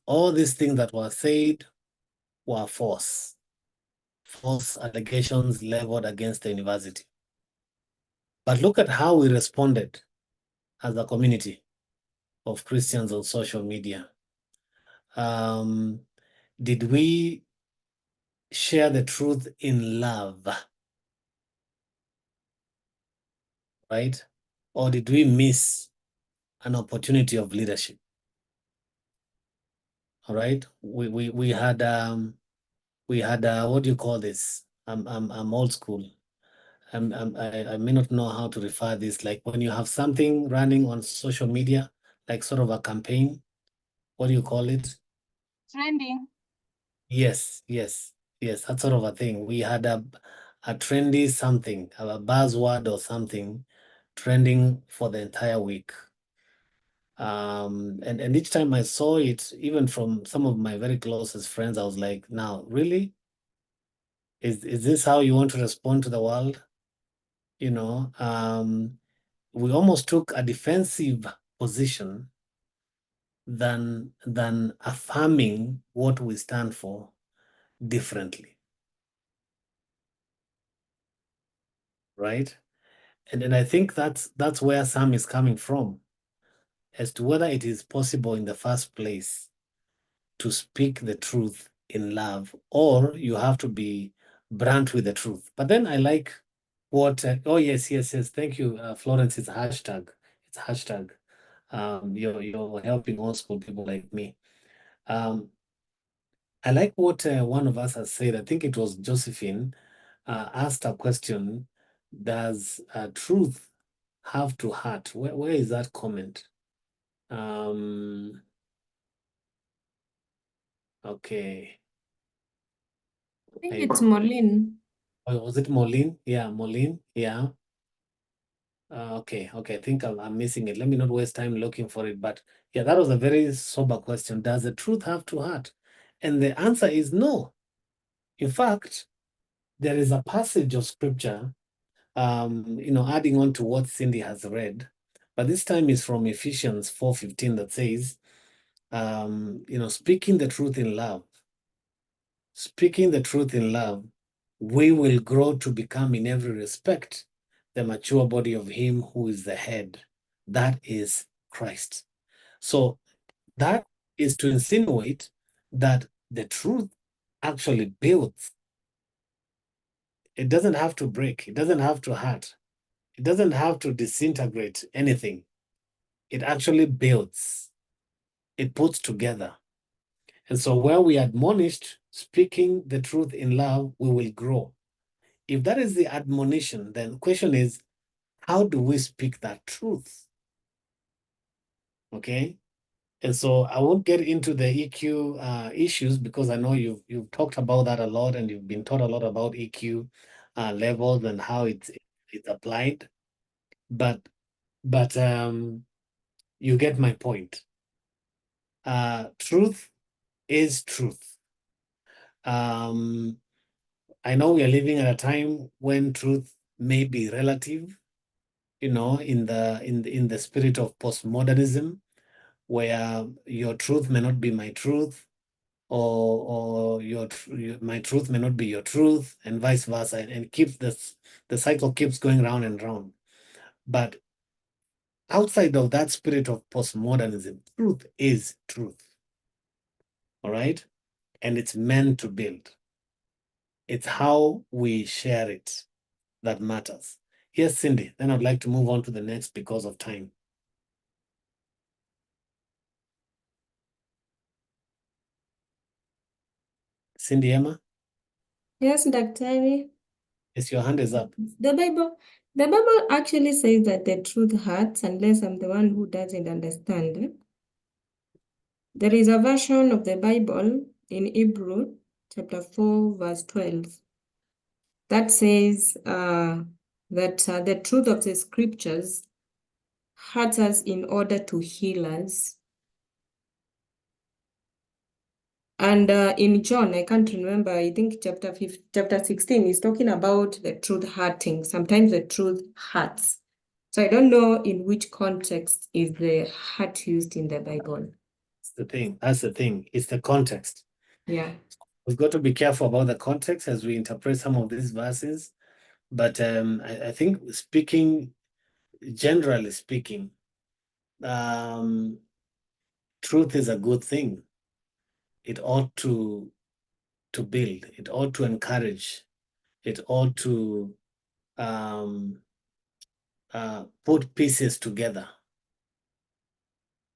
all these things that were said were false allegations leveled against the university. But look at how we responded as a community of Christians on social media. Did we share the truth in love? Right? Or did we miss an opportunity of leadership? All right. We had what do you call this? I'm old school. I may not know how to refer this. Like when you have something running on social media, like sort of a campaign. What do you call it? Trending. Yes, that sort of a thing. We had a trendy something, a buzzword or something trending for the entire week. And each time I saw it, even from some of my very closest friends, I was like, now, really? Is this how you want to respond to the world? We almost took a defensive position than affirming what we stand for differently. Right? And I think that's where Sam is coming from, as to whether it is possible in the first place to speak the truth in love, or you have to be blunt with the truth. But then I like what, oh yes, thank you, Florence, it's hashtag. You're helping old school people like me. I like what one of us has said. I think it was Josephine asked a question. Does truth have to hurt? Where is that comment? Okay. I think it's Moline. Oh, was it Moline? Yeah, Moline. Yeah. Okay. I think I'm missing it. Let me not waste time looking for it. But yeah, that was a very sober question. Does the truth have to hurt? And the answer is no. In fact, there is a passage of scripture, adding on to what Cindy has read, but this time is from Ephesians 4:15 that says, speaking the truth in love, we will grow to become in every respect the mature body of him who is the head, that is Christ. So that is to insinuate that the truth actually builds. It doesn't have to break. It doesn't have to hurt. It doesn't have to disintegrate anything. It actually builds. It puts together. And so where we admonished, speaking the truth in love, we will grow. If that is the admonition, then the question is, how do we speak that truth? Okay. And so I won't get into the EQ issues because I know you've talked about that a lot and you've been taught a lot about EQ levels and how it's applied. But you get my point. Truth is truth. I know we are living at a time when truth may be relative, in the spirit of postmodernism, where your truth may not be my truth, or my truth may not be your truth, and vice versa, and keeps the cycle keeps going round and round. But outside of that spirit of postmodernism, truth is truth. All right? And it's meant to build. It's how we share it that matters. Yes, Cindy, then I'd like to move on to the next because of time. Cindy Emma? Yes, Daktari. Yes, your hand is up. The Bible actually says that the truth hurts unless I'm the one who doesn't understand. There is a version of the Bible in Hebrew, chapter 4, verse 12, that says that the truth of the scriptures hurts us in order to heal us. And in John, I can't remember, I think chapter 16 is talking about the truth hurting. Sometimes the truth hurts. So I don't know in which context is the hurt used in the Bible. That's the thing. It's the context. Yeah. We've got to be careful about the context as we interpret some of these verses. But I think generally speaking, truth is a good thing. It ought to build. It ought to encourage. It ought to put pieces together.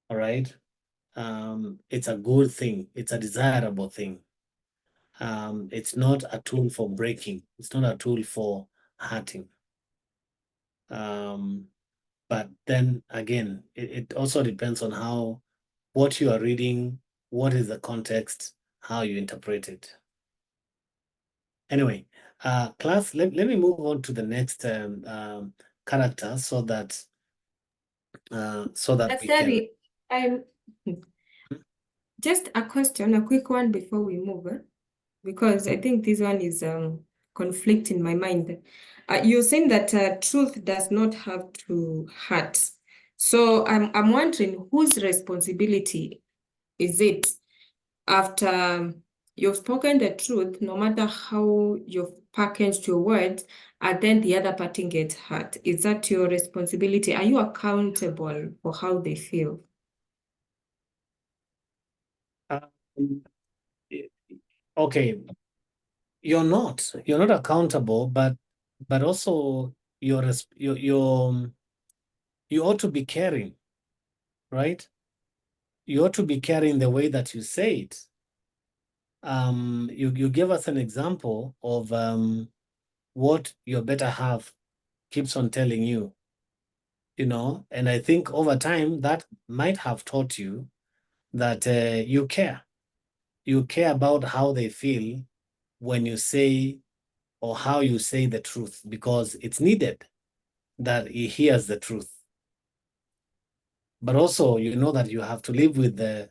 All right? It's a good thing. It's a desirable thing. It's not a tool for breaking. It's not a tool for hurting. But then again, it also depends on what you are reading, what is the context, how you interpret it. Anyway, class, let me move on to the next character so that we can. I'm just a question, a quick one before we move, because I think this one is conflict in my mind. You're saying that truth does not have to hurt. So I'm wondering whose responsibility is it after you've spoken the truth, no matter how you've packaged your words, and then the other party gets hurt? Is that your responsibility? Are you accountable for how they feel? Okay, you're not accountable, but also you ought to be caring, right? You ought to be caring the way that you say it. you gave us an example of what your better half keeps on telling you, and I think over time that might have taught you that you care. You care about how they feel when you say or how you say the truth, because it's needed that he hears the truth. But also, you know that you have to live with the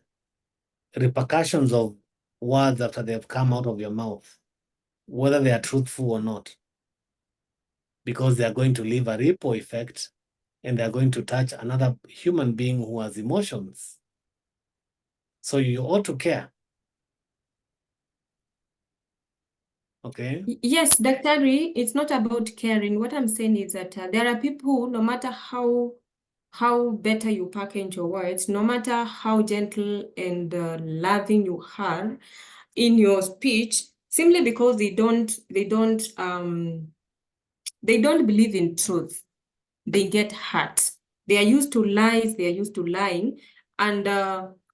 repercussions of words after they've come out of your mouth, whether they are truthful or not, because they are going to leave a ripple effect and they are going to touch another human being who has emotions. So you ought to care. Okay. Yes, Daktari, it's not about caring. What I'm saying is that there are people, no matter how better you package your words, no matter how gentle and loving you are in your speech, simply because they don't believe in truth, they get hurt. They are used to lies, they are used to lying, and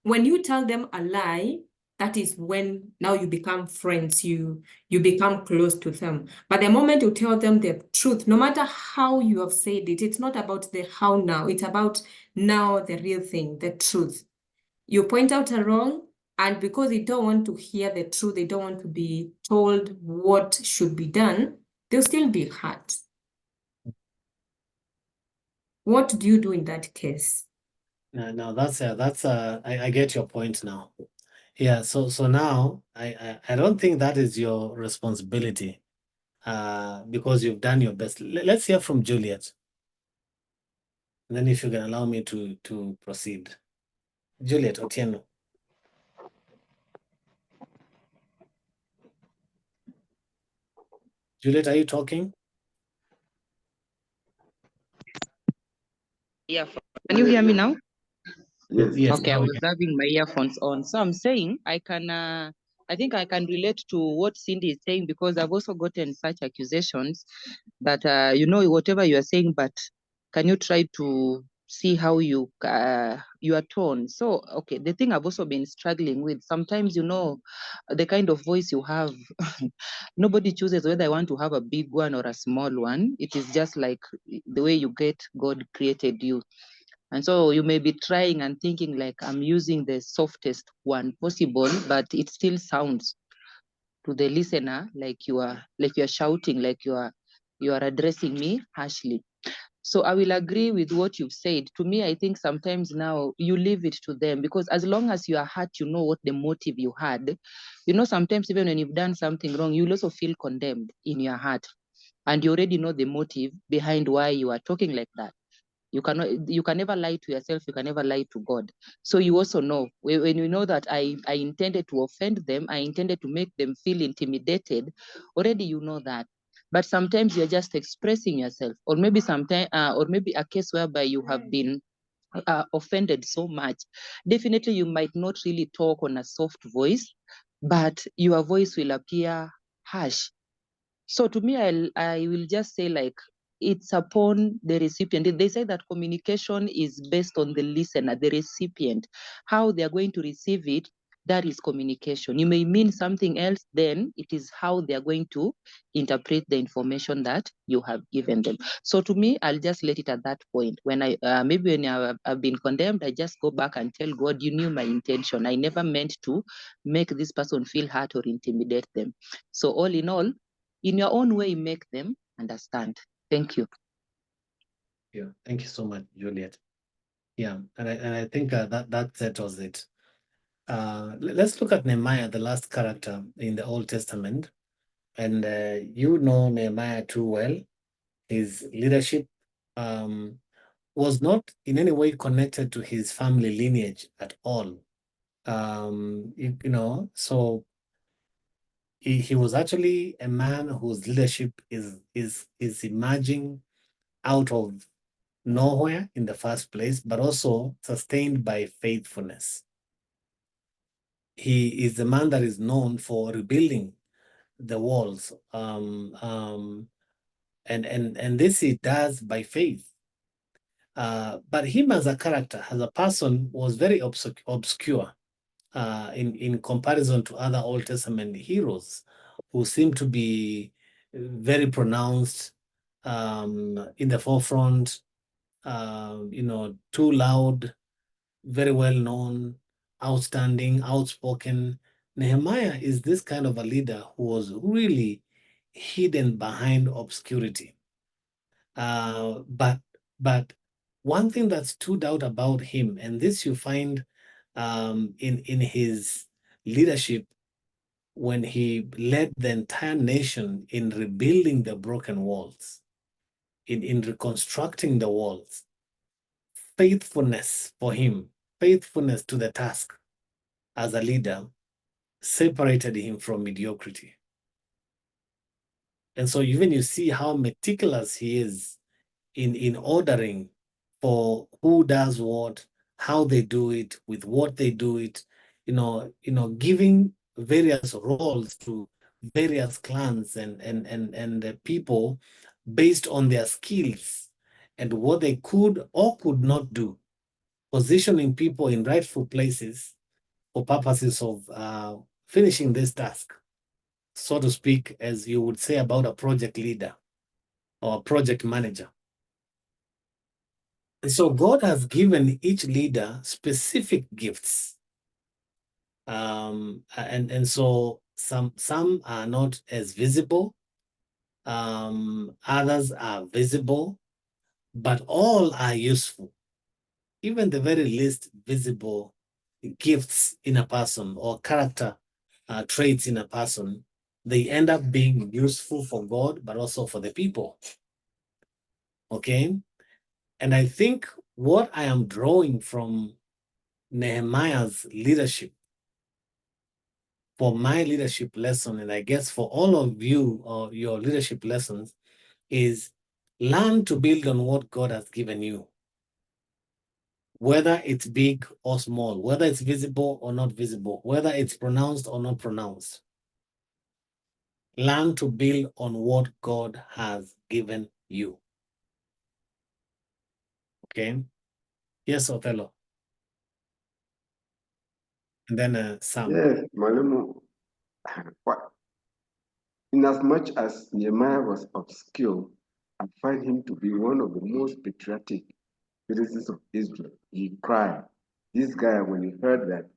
when you tell them a lie, that is when now you become friends, you become close to them. But the moment you tell them the truth, no matter how you have said it, it's not about the how now, it's about now the real thing, the truth. You point out a wrong, and because they don't want to hear the truth, they don't want to be told what should be done, they'll still be hurt. What do you do in that case? No, I get your point now. Yeah, so now I don't think that is your responsibility, because you've done your best. Let's hear from Juliet. And then if you can allow me to proceed. Juliet Otieno. Juliet, are you talking? Yeah. Can you hear me now? Yes. Yes. Okay, I was having my earphones on. So I'm saying I think I can relate to what Cindy is saying, because I've also gotten such accusations that whatever you are saying, but can you try to see how your tone? So okay, the thing I've also been struggling with, sometimes the kind of voice you have, nobody chooses whether I want to have a big one or a small one. It is just like the way you get God created you. And so you may be trying and thinking like I'm using the softest one possible, but it still sounds to the listener like you are shouting, like you are addressing me harshly. So I will agree with what you've said. To me, I think sometimes now you leave it to them, because as long as you are hurt, you know what the motive you had. Sometimes even when you've done something wrong, you'll also feel condemned in your heart. And you already know the motive behind why you are talking like that. You can never lie to yourself, you can never lie to God. So you also know when you know that I intended to offend them, I intended to make them feel intimidated, already you know that. But sometimes you're just expressing yourself, or maybe or maybe a case whereby you have been offended so much. Definitely you might not really talk on a soft voice, but your voice will appear harsh. So to me, I will just say like it's upon the recipient. They say that communication is based on the listener, the recipient, how they are going to receive it. That is communication. You may mean something else, then it is how they are going to interpret the information that you have given them. So to me, I'll just let it at that point. When maybe when I've been condemned, I just go back and tell God, you knew my intention. I never meant to make this person feel hurt or intimidate them. So all in all, in your own way, make them understand. Thank you. Yeah, thank you so much, Juliet. Yeah, and I think that settles it. Let's look at Nehemiah, the last character in the Old Testament. And you know Nehemiah too well. His leadership was not in any way connected to his family lineage at all. So he was actually a man whose leadership is emerging out of nowhere in the first place, but also sustained by faithfulness. He is the man that is known for rebuilding the walls, and this he does by faith. But him as a character, as a person, was very obscure in comparison to other Old Testament heroes who seem to be very pronounced, in the forefront, too loud, very well known, outstanding, outspoken. Nehemiah is this kind of a leader who was really hidden behind obscurity. But one thing that stood out about him, and this you find in his leadership when he led the entire nation in rebuilding the broken walls, in reconstructing the walls. Faithfulness for him, faithfulness to the task as a leader separated him from mediocrity. And so even you see how meticulous he is in ordering for who does what, how they do it, with what they do it, giving various roles to various clans and the people based on their skills and what they could or could not do, positioning people in rightful places for purposes of finishing this task, so to speak, as you would say about a project leader or a project manager. And so God has given each leader specific gifts. And so some are not as visible, others are visible, but all are useful. Even the very least visible gifts in a person or character traits in a person, they end up being useful for God, but also for the people. Okay? And I think what I am drawing from Nehemiah's leadership for my leadership lesson, and I guess for all of you or your leadership lessons, is learn to build on what God has given you. Whether it's big or small, whether it's visible or not visible, whether it's pronounced or not pronounced. Learn to build on what God has given you. Okay? Yes, Othello. And then Sam. Yes, Malemo. In as much as Nehemiah was obscure, I find him to be one of the most patriotic citizens of Israel. He cried. This guy, when he heard that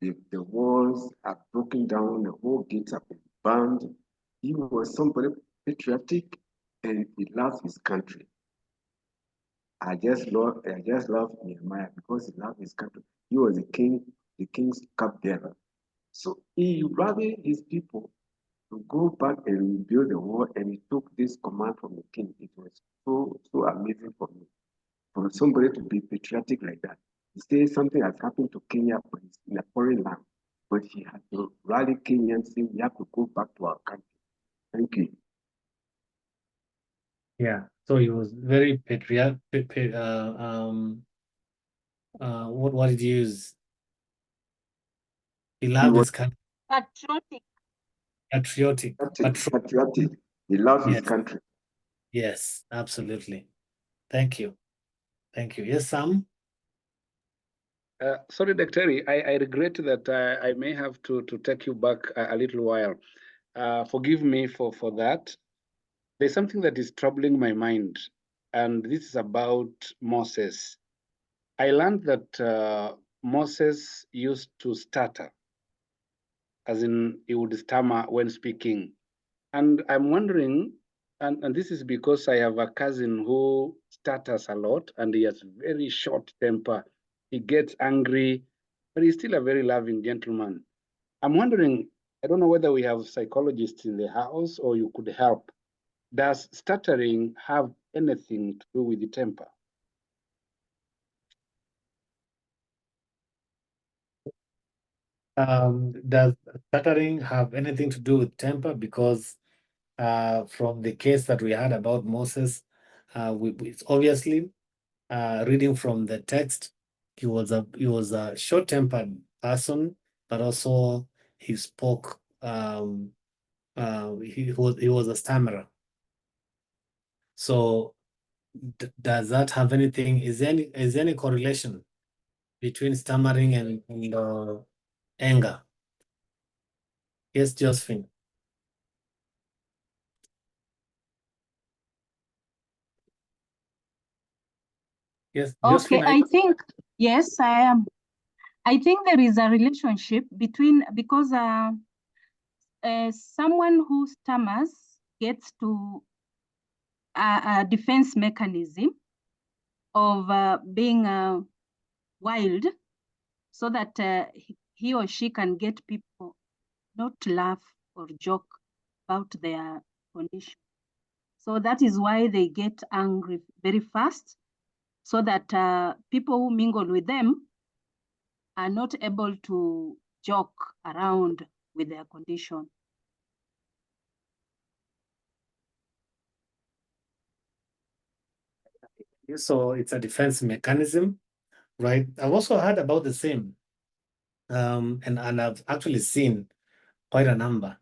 the walls are broken down, the whole gates have been burned, he was somebody patriotic and he loved his country. I just love Nehemiah because he loved his country. He was the king's cupbearer. So he rallied his people to go back and rebuild the wall, and he took this command from the king. It was so amazing for me. For somebody to be patriotic like that. He says something has happened to Kenya, but it's in a foreign land. But he had to rally Kenyans, saying we have to go back to our country. Thank you. Yeah, so he was very patriotic. What did you use? He loved his country. Patriotic. Patriotic. He loves his country. Yes, absolutely. Thank you. Thank you. Yes, Sam? Sorry, Dr. I regret that I may have to take you back a little while. Forgive me for that. There's something that is troubling my mind, and this is about Moses. I learned that Moses used to stutter, as in he would stammer when speaking. And I'm wondering, and this is because I have a cousin who stutters a lot and he has very short temper. He gets angry, but he's still a very loving gentleman. I'm wondering, I don't know whether we have psychologists in the house or you could help. Does stuttering have anything to do with the temper? Does stuttering have anything to do with temper? Because from the case that we had about Moses, it's obviously reading from the text, he was a short-tempered person, but also he spoke. He was a stammerer. So does that have anything? Is there any correlation between stammering anger. Yes, Josephine. Yes, Okay, Josephine. I think, yes, I am. I think there is a relationship between, because someone who stammers gets to a defense mechanism of being wild, so that he or she can get people not to laugh or joke about their condition. So that is why they get angry very fast, so that people who mingle with them are not able to joke around with their condition. So it's a defense mechanism, right? I've also heard about the same, and I've actually seen quite a number,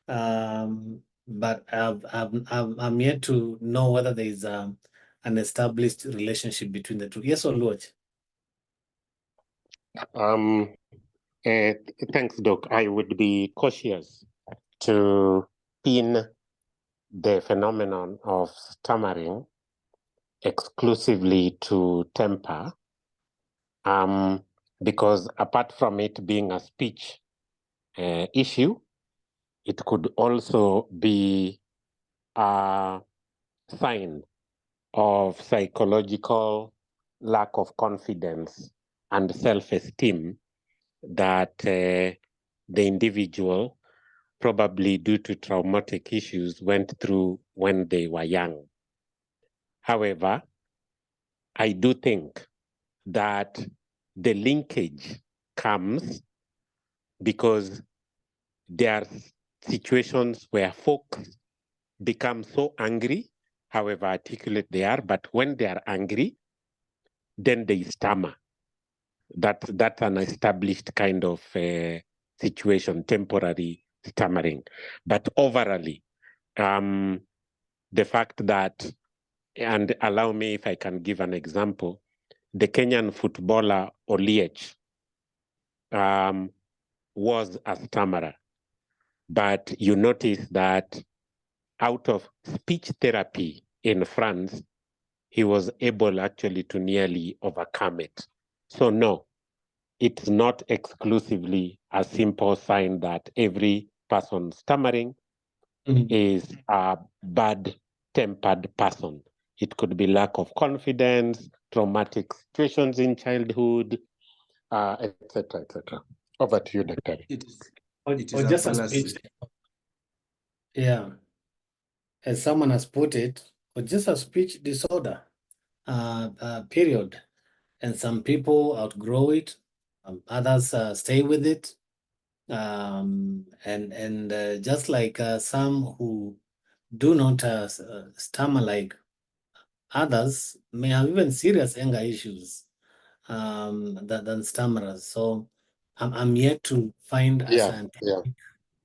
but I'm yet to know whether there is an established relationship between the two. Yes, Oluoch? Thanks, Doc. I would be cautious to pin the phenomenon of stammering exclusively to temper, because apart from it being a speech issue, it could also be a sign of psychological lack of confidence and self-esteem that the individual, probably due to traumatic issues, went through when they were young. However, I do think that the linkage comes because there are situations where folks become so angry, however articulate they are, but when they are angry, then they stammer. That's an established kind of situation, temporary stammering. But overall, the fact that, and allow me if I can give an example, the Kenyan footballer Oliech was a stammerer, but you notice that out of speech therapy in France, he was able actually to nearly overcome it. So no, it's not exclusively a simple sign that every person stammering is a bad-tempered person. It could be lack of confidence, traumatic situations in childhood, etc., etc. Over to you, Dr. It is Or a just a fallacy. speech. Yeah, as someone has put it, or just a speech disorder, period. And some people outgrow it, others stay with it. And just like some who do not stammer like others may have even serious anger issues than stammerers. So I'm yet to find a scientific,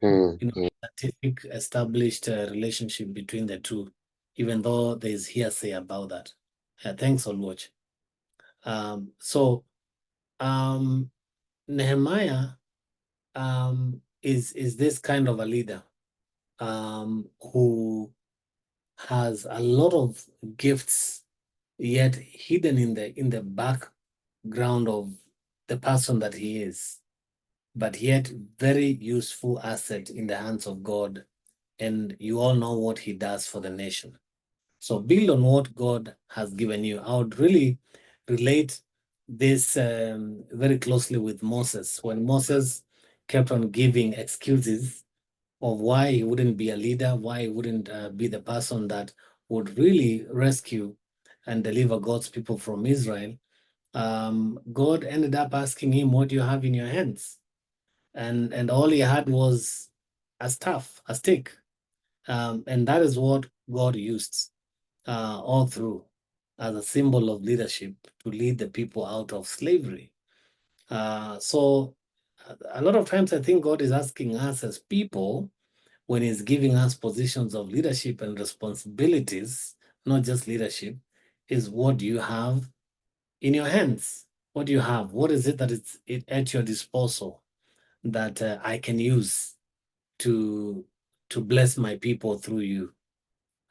scientific established relationship between the two, even though there's hearsay about that. Thanks, Olwatch. Nehemiah is this kind of a leader who has a lot of gifts, yet hidden in the background of the person that he is, but yet very useful asset in the hands of God. And you all know what he does for the nation. So build on what God has given you. I would really relate this very closely with Moses. When Moses kept on giving excuses of why he wouldn't be a leader, why he wouldn't be the person that would really rescue and deliver God's people from Israel, God ended up asking him, what do you have in your hands? And all he had was a staff, a stick. And that is what God used all through as a symbol of leadership to lead the people out of slavery. So a lot of times I think God is asking us as people, when he's giving us positions of leadership and responsibilities, not just leadership, is what do you have in your hands? What do you have? What is it that is at your disposal? that I can use to bless my people through you.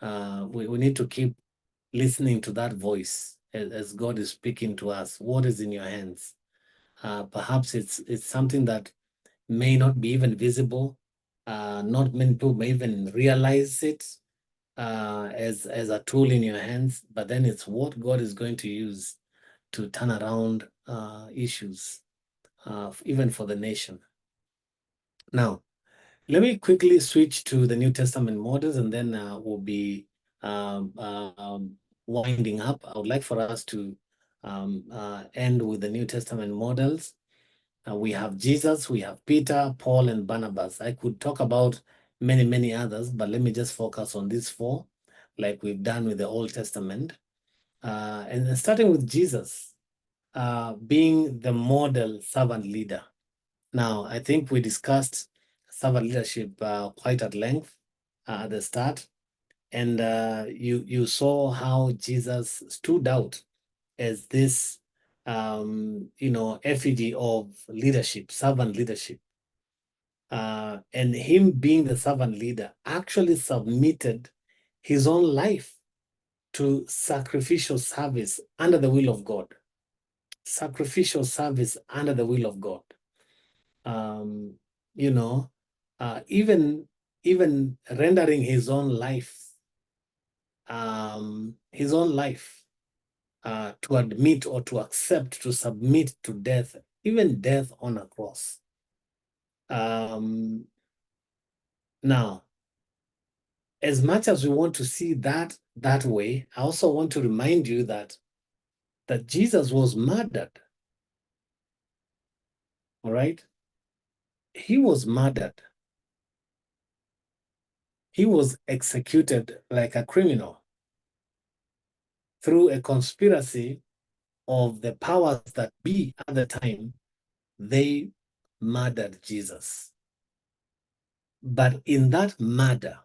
We need to keep listening to that voice as God is speaking to us. What is in your hands? Perhaps it's something that may not be even visible. Not many people may even realize it as a tool in your hands, but then it's what God is going to use to turn around issues, even for the nation. Now, let me quickly switch to the New Testament models, and then we'll be winding up. I would like for us to end with the New Testament models. We have Jesus, we have Peter, Paul, and Barnabas. I could talk about many others, but let me just focus on these four, like we've done with the Old Testament. And starting with Jesus, being the model servant leader. Now, I think we discussed servant leadership quite at length at the start, and you saw how Jesus stood out as this effigy of leadership, servant leadership. And him being the servant leader actually submitted his own life to sacrificial service under the will of God. Sacrificial service under the will of God. Even rendering his own life to admit or to accept, to submit to death, even death on a cross. Now, as much as we want to see that way, I also want to remind you that Jesus was murdered. All right? He was murdered. He was executed like a criminal through a conspiracy of the powers that be at the time. They murdered Jesus. But in that murder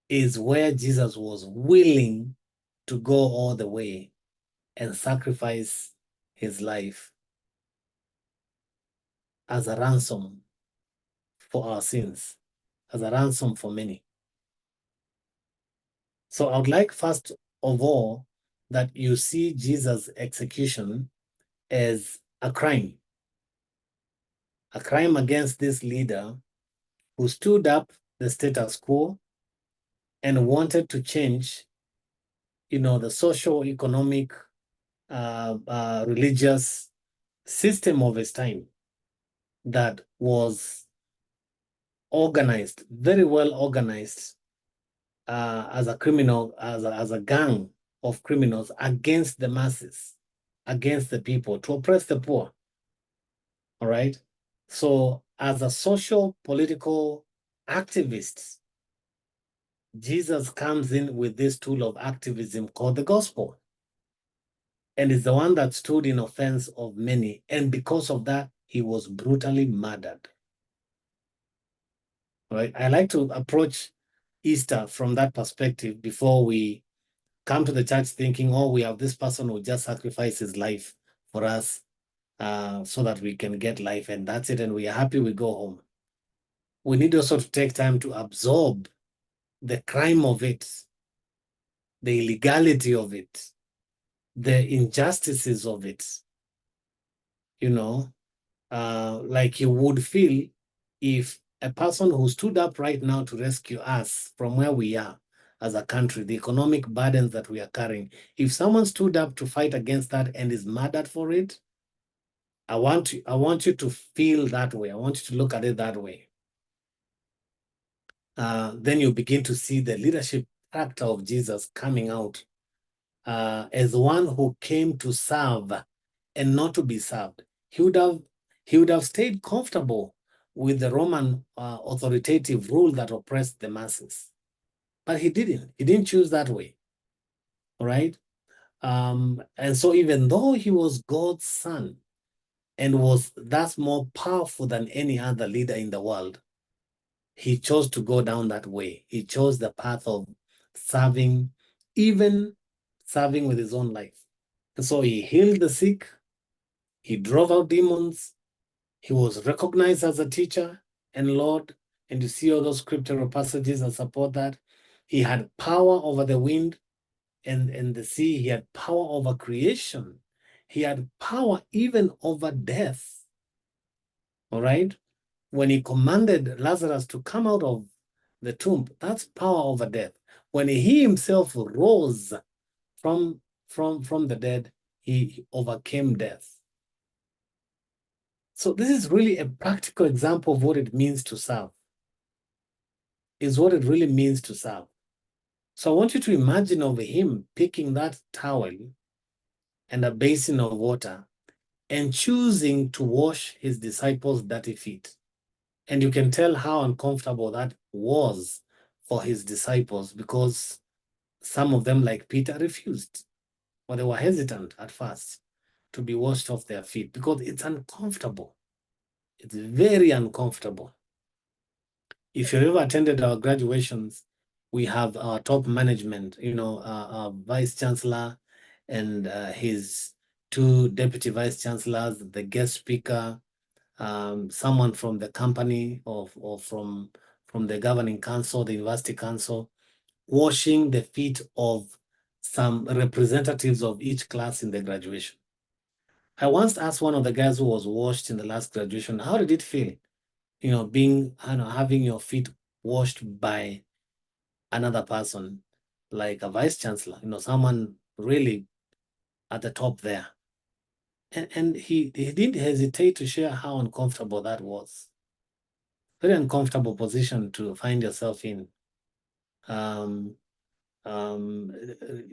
is where Jesus was willing to go all the way and sacrifice his life as a ransom for our sins, as a ransom for many. So I would like first of all that you see Jesus' execution as a crime against this leader who stood up the status quo and wanted to change, the social, economic, religious system of his time that was organized, very well organized, as a criminal, as a gang of criminals against the masses, against the people, to oppress the poor. All right. So as a social political activist, Jesus comes in with this tool of activism called the gospel, and is the one that stood in offense of many. And because of that, he was brutally murdered. Right? I like to approach Easter from that perspective before we come to the church thinking, oh, we have this person who just sacrificed his life for us so that we can get life, and that's it, and we are happy, we go home. We need also to take time to absorb the crime of it, the illegality of it, the injustices of it, like you would feel if a person who stood up right now to rescue us from where we are as a country, the economic burdens that we are carrying, if someone stood up to fight against that and is murdered for it, I want you to feel that way. I want you to look at it that way. Then you begin to see the leadership character of Jesus coming out as one who came to serve and not to be served. He would have stayed comfortable with the Roman authoritative rule that oppressed the masses, but he didn't. He didn't choose that way. All right. And so even though he was God's son and was thus more powerful than any other leader in the world, he chose to go down that way. He chose the path of serving, even serving with his own life. And so he healed the sick, He drove out demons. He was recognized as a teacher and Lord. And you see all those scriptural passages that support that. He had power over the wind and the sea. He had power over creation. He had power even over death. All right? When he commanded Lazarus to come out of the tomb, that's power over death. When he himself rose from the dead, he overcame death. So this is really a practical example of what it means to serve. Is what it really means to serve. So I want you to imagine of him picking that towel and a basin of water and choosing to wash his disciples' dirty feet. And you can tell how uncomfortable that was for his disciples, because some of them, like Peter, refused, or they were hesitant at first to be washed off their feet because it's uncomfortable. It's very uncomfortable. If you've ever attended our graduations, we have our top management, our vice chancellor and his two deputy vice chancellors, the guest speaker, someone from the company or from the governing council, the university council, washing the feet of some representatives of each class in the graduation. I once asked one of the guys who was washed in the last graduation, how did it feel? Having your feet washed by another person, like a vice chancellor, someone really at the top there. And he didn't hesitate to share how uncomfortable that was. Very uncomfortable position to find yourself in.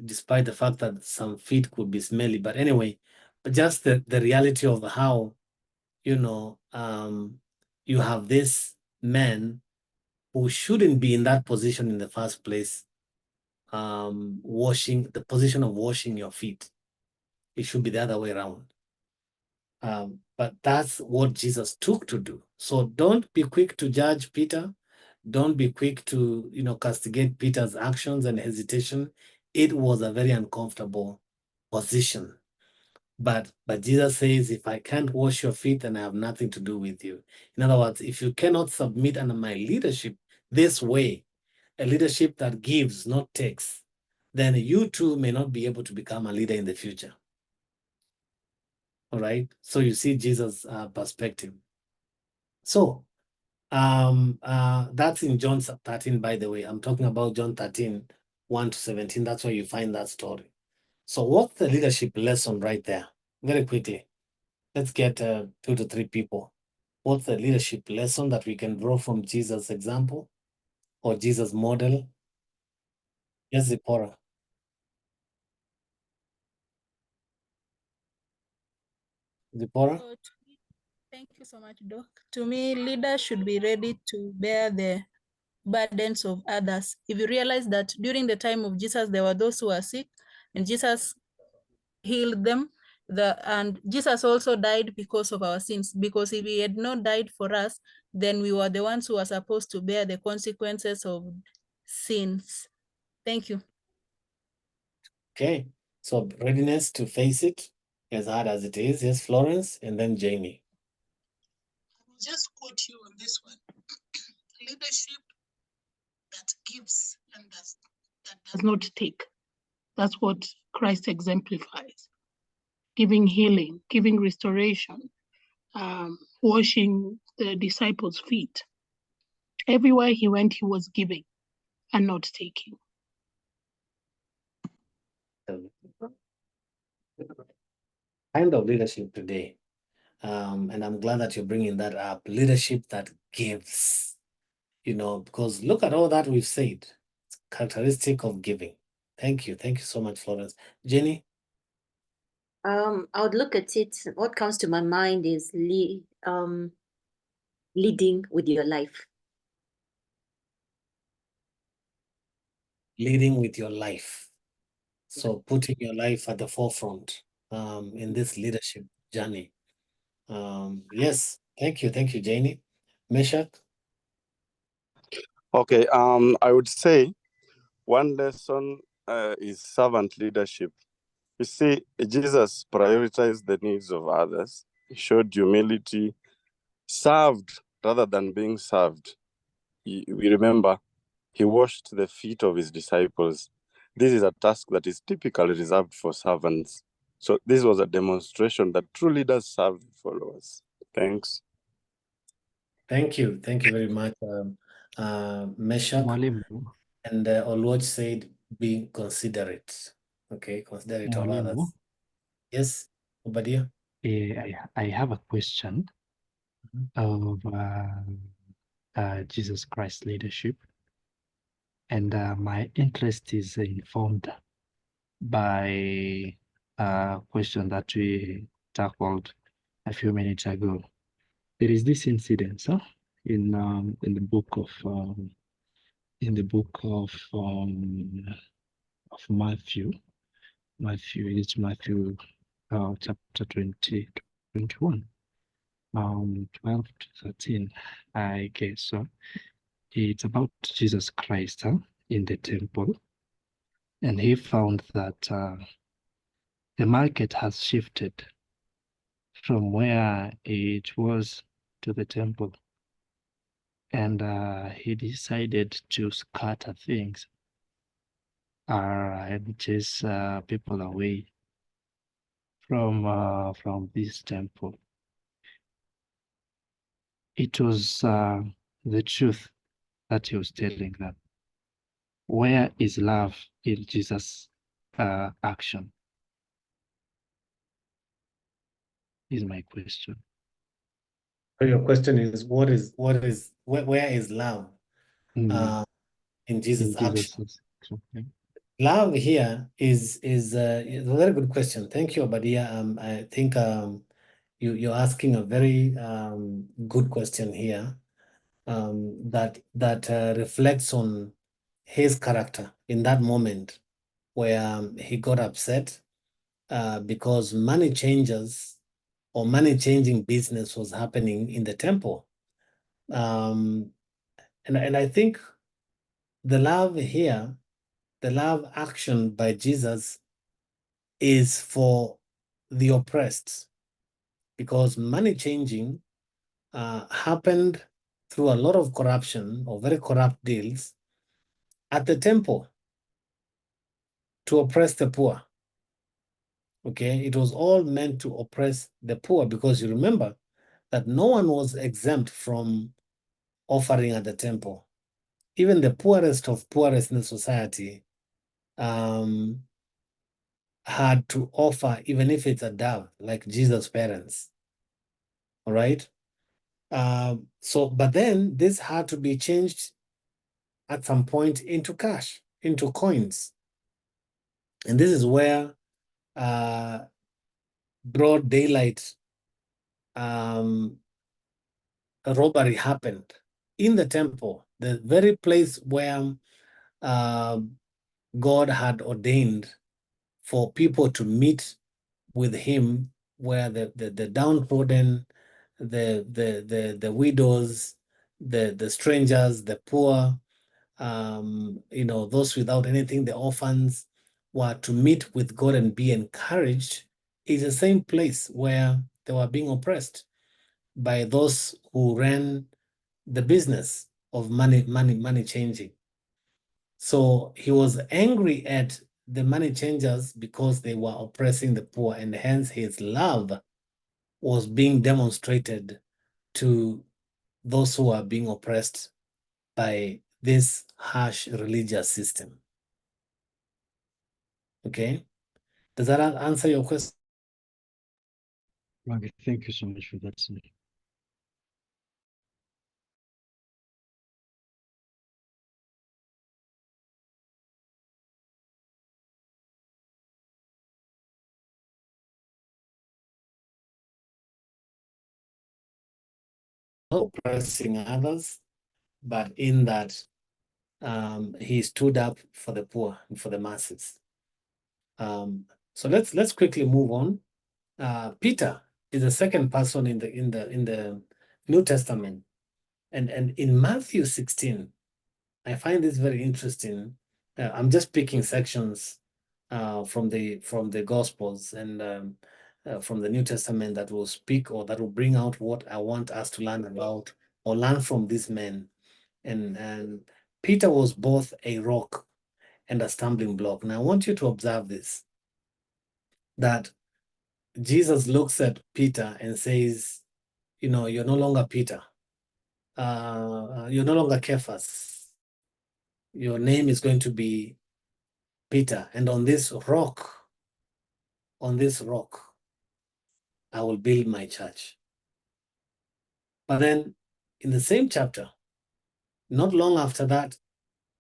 Despite the fact that some feet could be smelly, but anyway, but just the reality of how, you have this man who shouldn't be in that position in the first place, the position of washing your feet. It should be the other way around. But that's what Jesus took to do. So don't be quick to judge Peter. Don't be quick to, castigate Peter's actions and hesitation. It was a very uncomfortable position. But Jesus says, if I can't wash your feet, then I have nothing to do with you. In other words, if you cannot submit under my leadership this way, a leadership that gives, not takes, then you too may not be able to become a leader in the future. All right. So you see Jesus' perspective. So that's in John 13, by the way. I'm talking about John 13, 1-17. That's where you find that story. So what's the leadership lesson right there? Very quickly. Let's get 2 to 3 people. What's the leadership lesson that we can draw from Jesus' example or Jesus' model? Yes, Zipporah. Zipporah? Thank you so much, Doc. To me, leaders should be ready to bear the burdens of others. If you realize that during the time of Jesus, there were those who were sick and Jesus healed them. And Jesus also died because of our sins, because if he had not died for us, then we were the ones who were supposed to bear the consequences of sins. Thank you. Okay, so readiness to face it, as hard as it is. Yes, Florence, and then Jamie. I'll just quote you on this one. Leadership that gives and that does not take. That's what Christ exemplifies. Giving healing, giving restoration, washing the disciples' feet. Everywhere he went, he was giving and not taking. Kind of leadership today. And I'm glad that you're bringing that up. Leadership that gives, because look at all that we've said. It's characteristic of giving. Thank you. Thank you so much, Florence. Jenny? I would look at it. What comes to my mind is leading with your life. Leading with your life. So putting your life at the forefront in this leadership journey. Yes, thank you, Janie. Meshach? Okay, I would say one lesson is servant leadership. You see, Jesus prioritized the needs of others. He showed humility, served rather than being served. We remember he washed the feet of his disciples. This is a task that is typically reserved for servants. So this was a demonstration that true leaders serve followers. Thanks. Thank you. Thank you very much, Meshach. Mwalimu, And Oluoch said, being considerate. Okay, considerate of Mwalimu, others. Yes, Obadia? I have a question of Jesus Christ leadership. And my interest is informed by a question that we tackled a few minutes ago. There is this incident in the book of Matthew. It's Matthew chapter 21, 12 to 13, I guess. So it's about Jesus Christ in the temple. And he found that the market has shifted from where it was to the temple. And he decided to scatter things and chase people away from this temple. It was the truth that he was telling them. Where is love in Jesus' action? Is my question. So your question is, where is love in Jesus' action? Love here is a very good question. Thank you, Obadia. I think you're asking a very good question here that reflects on his character in that moment where he got upset because money changers or money changing business was happening in the temple. And I think the love here, the love action by Jesus is for the oppressed, because money changing happened through a lot of corruption or very corrupt deals at the temple to oppress the poor. Okay, it was all meant to oppress the poor, because you remember that no one was exempt from offering at the temple. Even the poorest of poorest in the society had to offer, even if it's a dove, like Jesus' parents. All right. But then this had to be changed at some point into cash, into coins. And this is where broad daylight robbery happened in the temple, the very place where God had ordained for people to meet with him, where the downtrodden, the widows, the strangers, the poor, those without anything, the orphans, were to meet with God and be encouraged, is the same place where they were being oppressed by those who ran the business of money changing. So he was angry at the money changers because they were oppressing the poor, and hence his love was being demonstrated to those who are being oppressed by this harsh religious system. Okay, does that answer your question? Okay, thank you so much for that, sir. Oppressing others, but in that he stood up for the poor and for the masses. So let's quickly move on. Peter is the second person in the New Testament, and in Matthew 16, I find this very interesting. I'm just picking sections from the Gospels and from the New Testament that will speak or that will bring out what I want us to learn about or learn from these men. And Peter was both a rock and a stumbling block. Now I want you to observe this, that Jesus looks at Peter and says, you know, you're no longer Peter. You're no longer Cephas. Your name is going to be Peter. And on this rock, I will build my church. But then in the same chapter, not long after that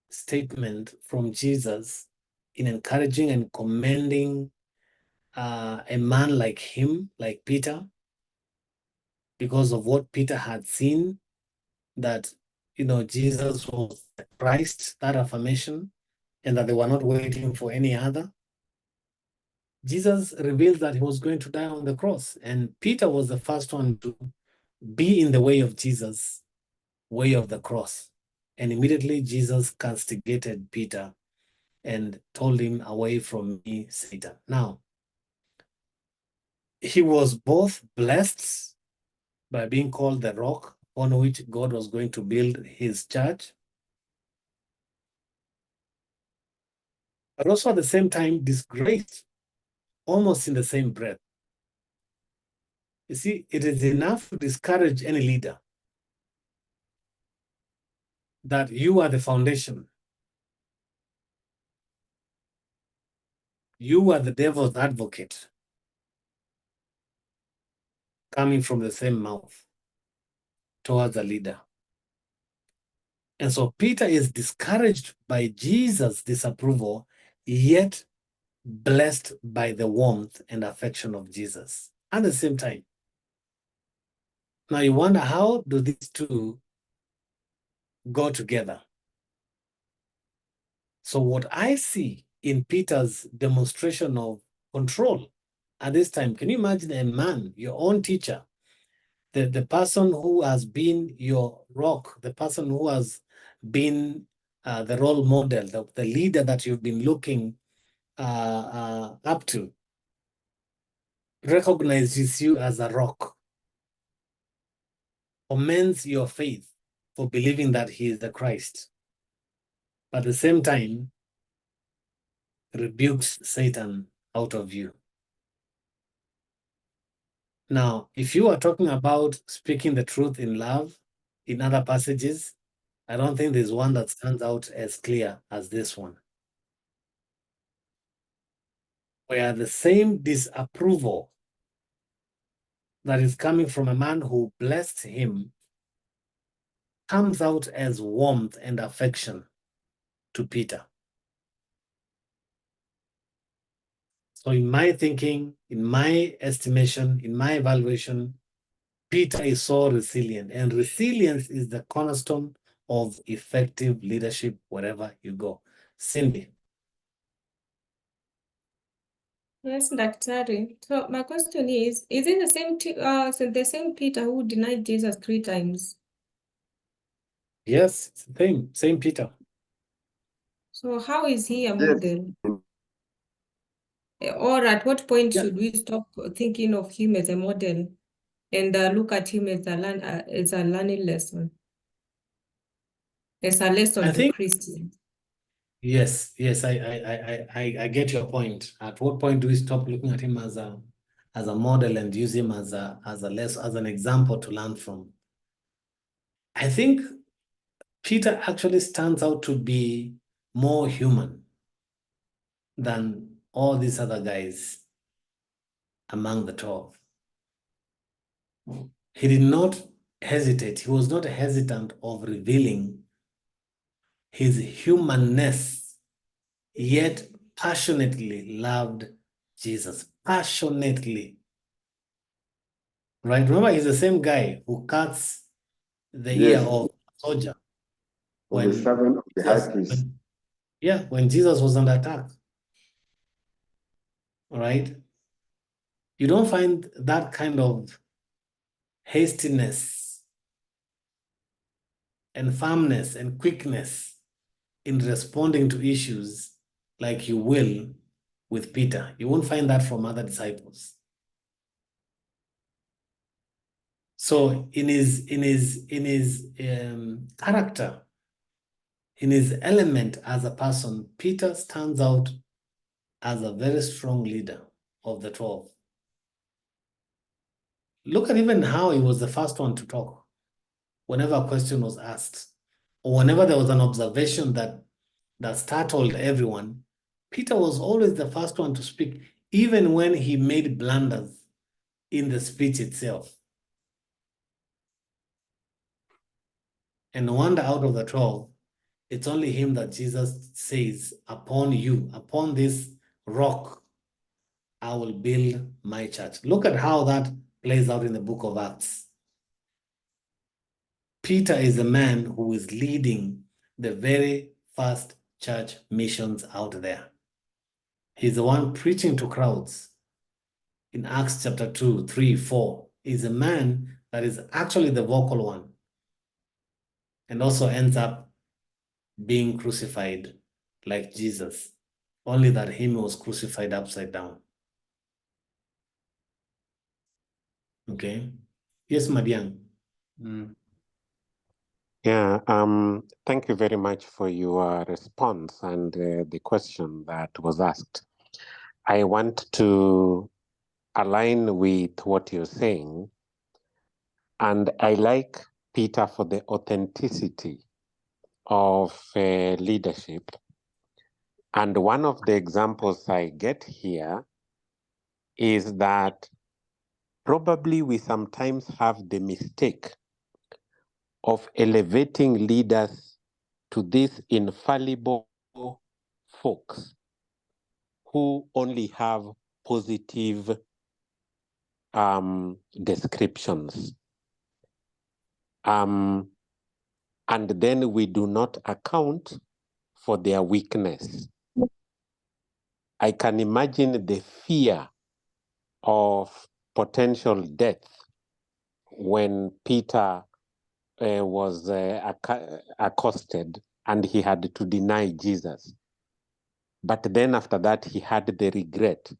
statement from Jesus in encouraging and commending a man like him, like Peter, because of what Peter had seen, that, you know, Jesus was the Christ, that affirmation, and that they were not waiting for any other. Jesus revealed that he was going to die on the cross, and Peter was the first one to be in the way of Jesus, way of the cross. And immediately Jesus castigated Peter and told him, away from me, Satan. Now, he was both blessed by being called the rock on which God was going to build his church, but also at the same time disgraced almost in the same breath. You see, it is enough to discourage any leader that you are the foundation. You are the devil's advocate coming from the same mouth towards the leader. And so Peter is discouraged by Jesus' disapproval, yet blessed by the warmth and affection of Jesus at the same time. Now you wonder, how do these two go together? So what I see in Peter's demonstration of control at this time, can you imagine a man, your own teacher, the person who has been your rock, the person who has been the role model, the leader that you've been looking up to, recognizes you as a rock, commends your faith for believing that he is the Christ, but at the same time rebukes Satan out of you. Now, if you are talking about speaking the truth in love in other passages, I don't think there's one that stands out as clear as this one, where the same disapproval that is coming from a man who blessed him comes out as warmth and affection to Peter. So in my thinking, in my estimation, in my evaluation, Peter is so resilient, and resilience is the cornerstone of effective leadership wherever you go. Cindy. Yes, Daktari. So my question is it the same Peter who denied Jesus 3 times? Yes, it's the same Peter. So how is he a Yes. model? Or at what point should we stop thinking of him as a model and look at him as a learning lesson, as a lesson I to think Christians? yes, I get your point. At what point do we stop looking at him as a model and use him as an example to learn from? I think Peter actually stands out to be more human than all these other guys among the 12. He did not hesitate. He was not hesitant of revealing his humanness, yet passionately loved Jesus. Passionately. Right? Remember, he's the same guy who cuts the ear Yes. of a soldier Of the servant of the high priest. when Jesus was under attack. All right? You don't find that kind of hastiness and firmness and quickness in responding to issues like you will with Peter. You won't find that from other disciples. So in his character, in his element as a person, Peter stands out as a very strong leader of the 12. Look at even how he was the first one to talk whenever a question was asked, or whenever there was an observation that startled everyone. Peter was always the first one to speak, even when he made blunders in the speech itself. And no wonder out of the 12, it's only him that Jesus says, upon you, upon this rock, I will build my church. Look at how that plays out in the book of Acts. Peter is the man who is leading the very first church missions out there. He's the one preaching to crowds. In Acts chapter 2, 3, 4, he's a man that is actually the vocal one, and also ends up being crucified like Jesus, only that him was crucified upside down. Okay. Yes, Madian. Yeah, thank you very much for your response and the question that was asked. I want to align with what you're saying, and I like Peter for the authenticity of leadership. And one of the examples I get here is that probably we sometimes have the mistake of elevating leaders to these infallible folks who only have positive descriptions. And then we do not account for their weakness. I can imagine the fear of potential death when Peter was accosted and he had to deny Jesus. But then after that, he had the regret.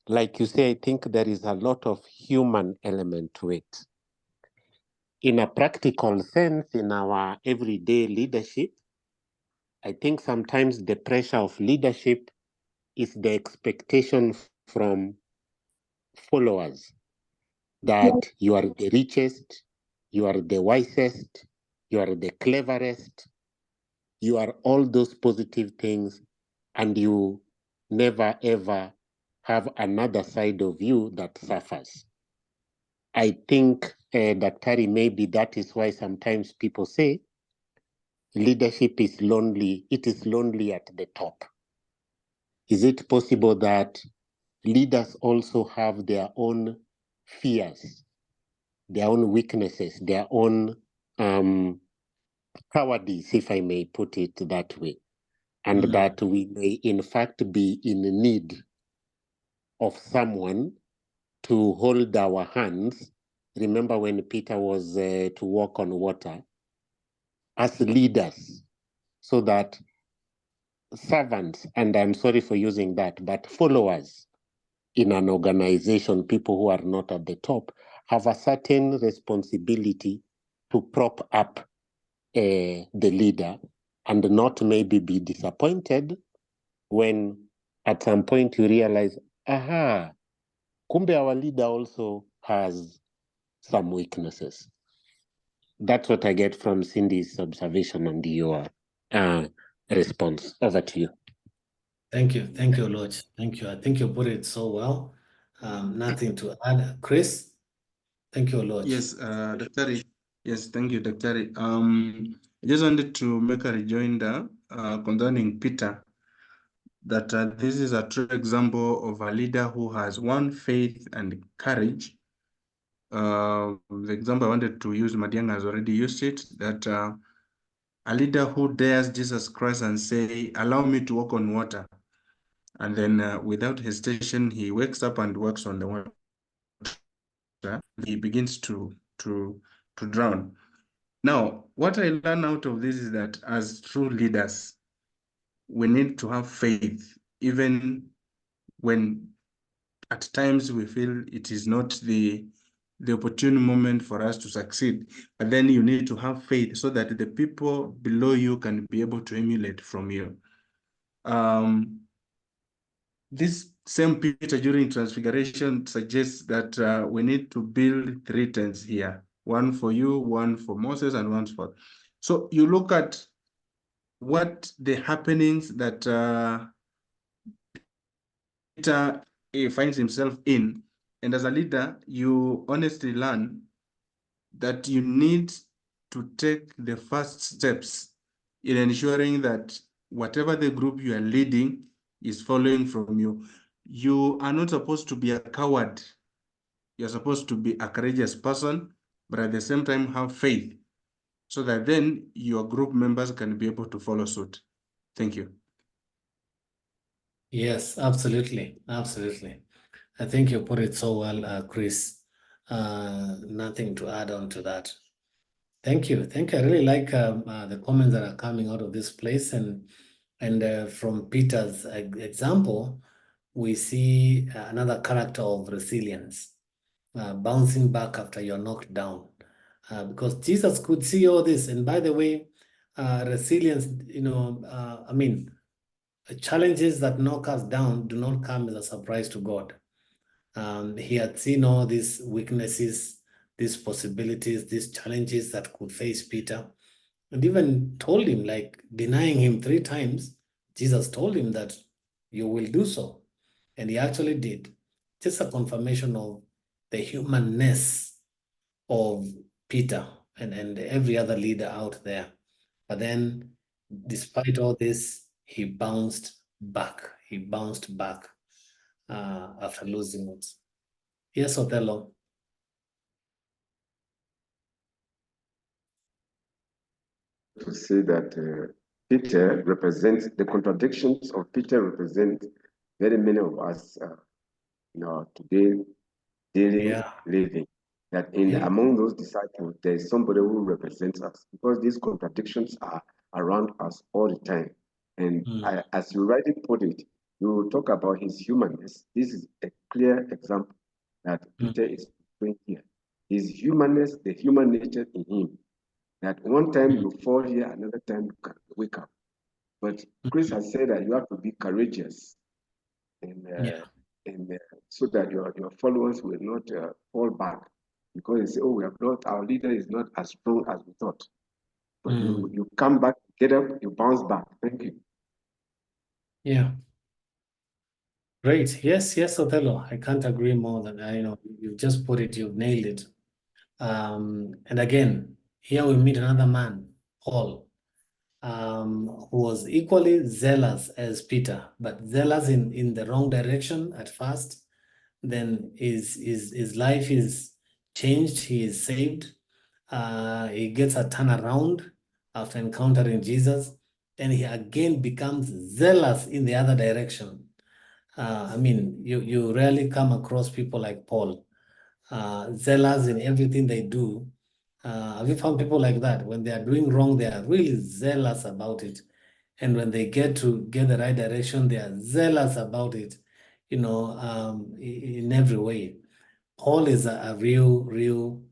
Like you say, I think there is a lot of human element to it. In a practical sense, in our everyday leadership, I think sometimes the pressure of leadership is the expectation from followers that you are the richest, you are the wisest, you are the cleverest, you are all those positive things, and you never ever have another side of you that suffers. I think, Daktari, maybe that is why sometimes people say leadership is lonely. It is lonely at the top. Is it possible that leaders also have their own fears, their own weaknesses, their own cowardice, if I may put it that way, and that we may in fact be in need of someone to hold our hands? Remember when Peter was to walk on water, as leaders, so that servants, and I'm sorry for using that, but followers in an organization, people who are not at the top, have a certain responsibility to prop up the leader and not maybe be disappointed when at some point you realize, aha, kumbe our leader also has some weaknesses. That's what I get from Cindy's observation and your response. Over to you. Thank you, Lord. Thank you. I think you put it so well. Nothing to add. Chris, thank you, Lord. Yes, Daktari. Yes, thank you, Daktari. I just wanted to make a rejoinder concerning Peter, that this is a true example of a leader who has one, faith and courage. The example I wanted to use, Madiang has already used it, that a leader who dares Jesus Christ and say, allow me to walk on water. And then without hesitation, he wakes up and walks on the water. He begins to drown. Now, what I learn out of this is that as true leaders, we need to have faith, even when at times we feel it is not the opportune moment for us to succeed. But then you need to have faith so that the people below you can be able to emulate from you. This same Peter during Transfiguration suggests that we need to build 3 tents here. One for you, one for Moses, and one for... So you look at what the happenings that Peter finds himself in. And as a leader, you honestly learn that you need to take the first steps in ensuring that whatever the group you are leading is following from you. You are not supposed to be a coward. You're supposed to be a courageous person, but at the same time have faith so that then your group members can be able to follow suit. Thank you. Yes, absolutely. Absolutely. I think you put it so well, Chris. Nothing to add on to that. Thank you. Thank you. I really like the comments that are coming out of this place. And from Peter's example, we see another character of resilience, bouncing back after you're knocked down. Because Jesus could see all this. And by the way, resilience, I mean, challenges that knock us down do not come as a surprise to God. He had seen all these weaknesses, these possibilities, these challenges that could face Peter, and even told him, like denying him 3 times, Jesus told him that you will do so. And he actually did. Just a confirmation of the humanness of Peter and every other leader out there. But then, despite all this, he bounced back. He bounced back after losing it. Yes, Othello. To say that Peter represents the contradictions of Peter represent very many of us today daily living. That among those disciples, there is somebody who represents us because these contradictions are around us all the time. And as you rightly put it, you talk about his humanness. This is a clear example that Peter is doing here. His humanness, the human nature in him. That one time you fall here, another time you can wake up. But Chris has said that you have to be courageous, and so that your followers will not fall back because they say, "Oh, we have not. Our leader is not as strong as we thought." But you come back, get up, you bounce back. Thank you. Yeah. Great. Yes, Othello. I can't agree more than you've just put it, you've nailed it. And again, here we meet another man, Paul, who was equally zealous as Peter, but zealous in the wrong direction at first. Then his life is changed. He is saved. He gets a turnaround after encountering Jesus, and he again becomes zealous in the other direction. I mean, you rarely come across people like Paul, zealous in everything they do. Have you found people like that? When they are doing wrong, they are really zealous about it. And when they get the right direction, they are zealous about it, in every way. Paul is a real,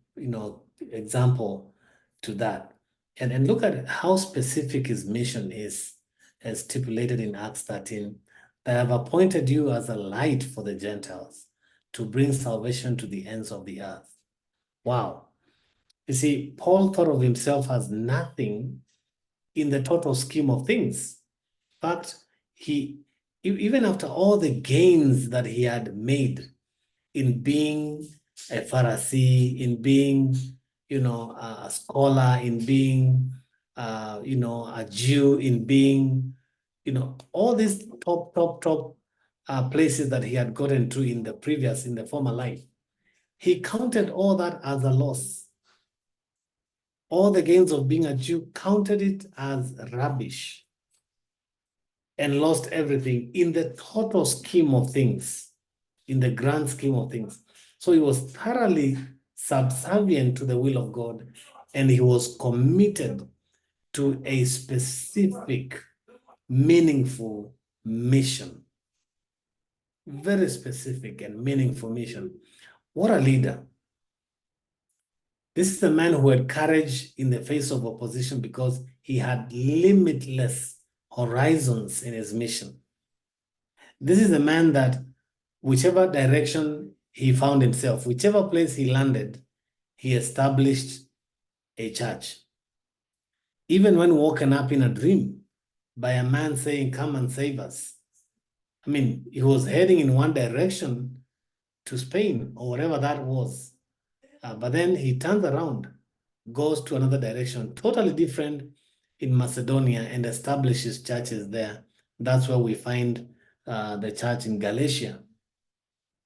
example to that. And look at how specific his mission is, as stipulated in Acts 13. I have appointed you as a light for the Gentiles to bring salvation to the ends of the earth. Wow. You see, Paul thought of himself as nothing in the total scheme of things. In fact, even after all the gains that he had made in being a Pharisee, in being, a scholar, in being, a Jew, in being, all these top places that he had gotten to in the former life, he counted all that as a loss. All the gains of being a Jew, counted it as rubbish and lost everything in the total scheme of things, in the grand scheme of things. So he was thoroughly subservient to the will of God, and he was committed to a specific, meaningful mission. Very specific and meaningful mission. What a leader. This is a man who had courage in the face of opposition because he had limitless horizons in his mission. This is a man that whichever direction he found himself, whichever place he landed, he established a church. Even when woken up in a dream by a man saying, "Come and save us." I mean, he was heading in one direction to Spain or whatever that was. But then he turns around, goes to another direction, totally different in Macedonia, and establishes churches there. That's where we find the church in Galatia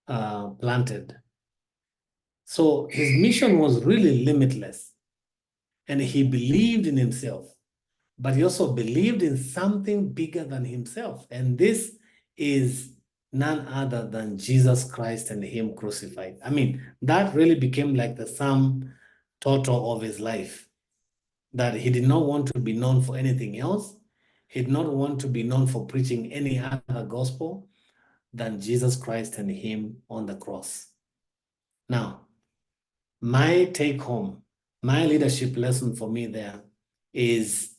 planted. So his mission was really limitless, and he believed in himself, but he also believed in something bigger than himself. And this is none other than Jesus Christ and him crucified. I mean, that really became like the sum total of his life, that he did not want to be known for anything else. He did not want to be known for preaching any other gospel than Jesus Christ and him on the cross. Now, my take home, my leadership lesson for me there is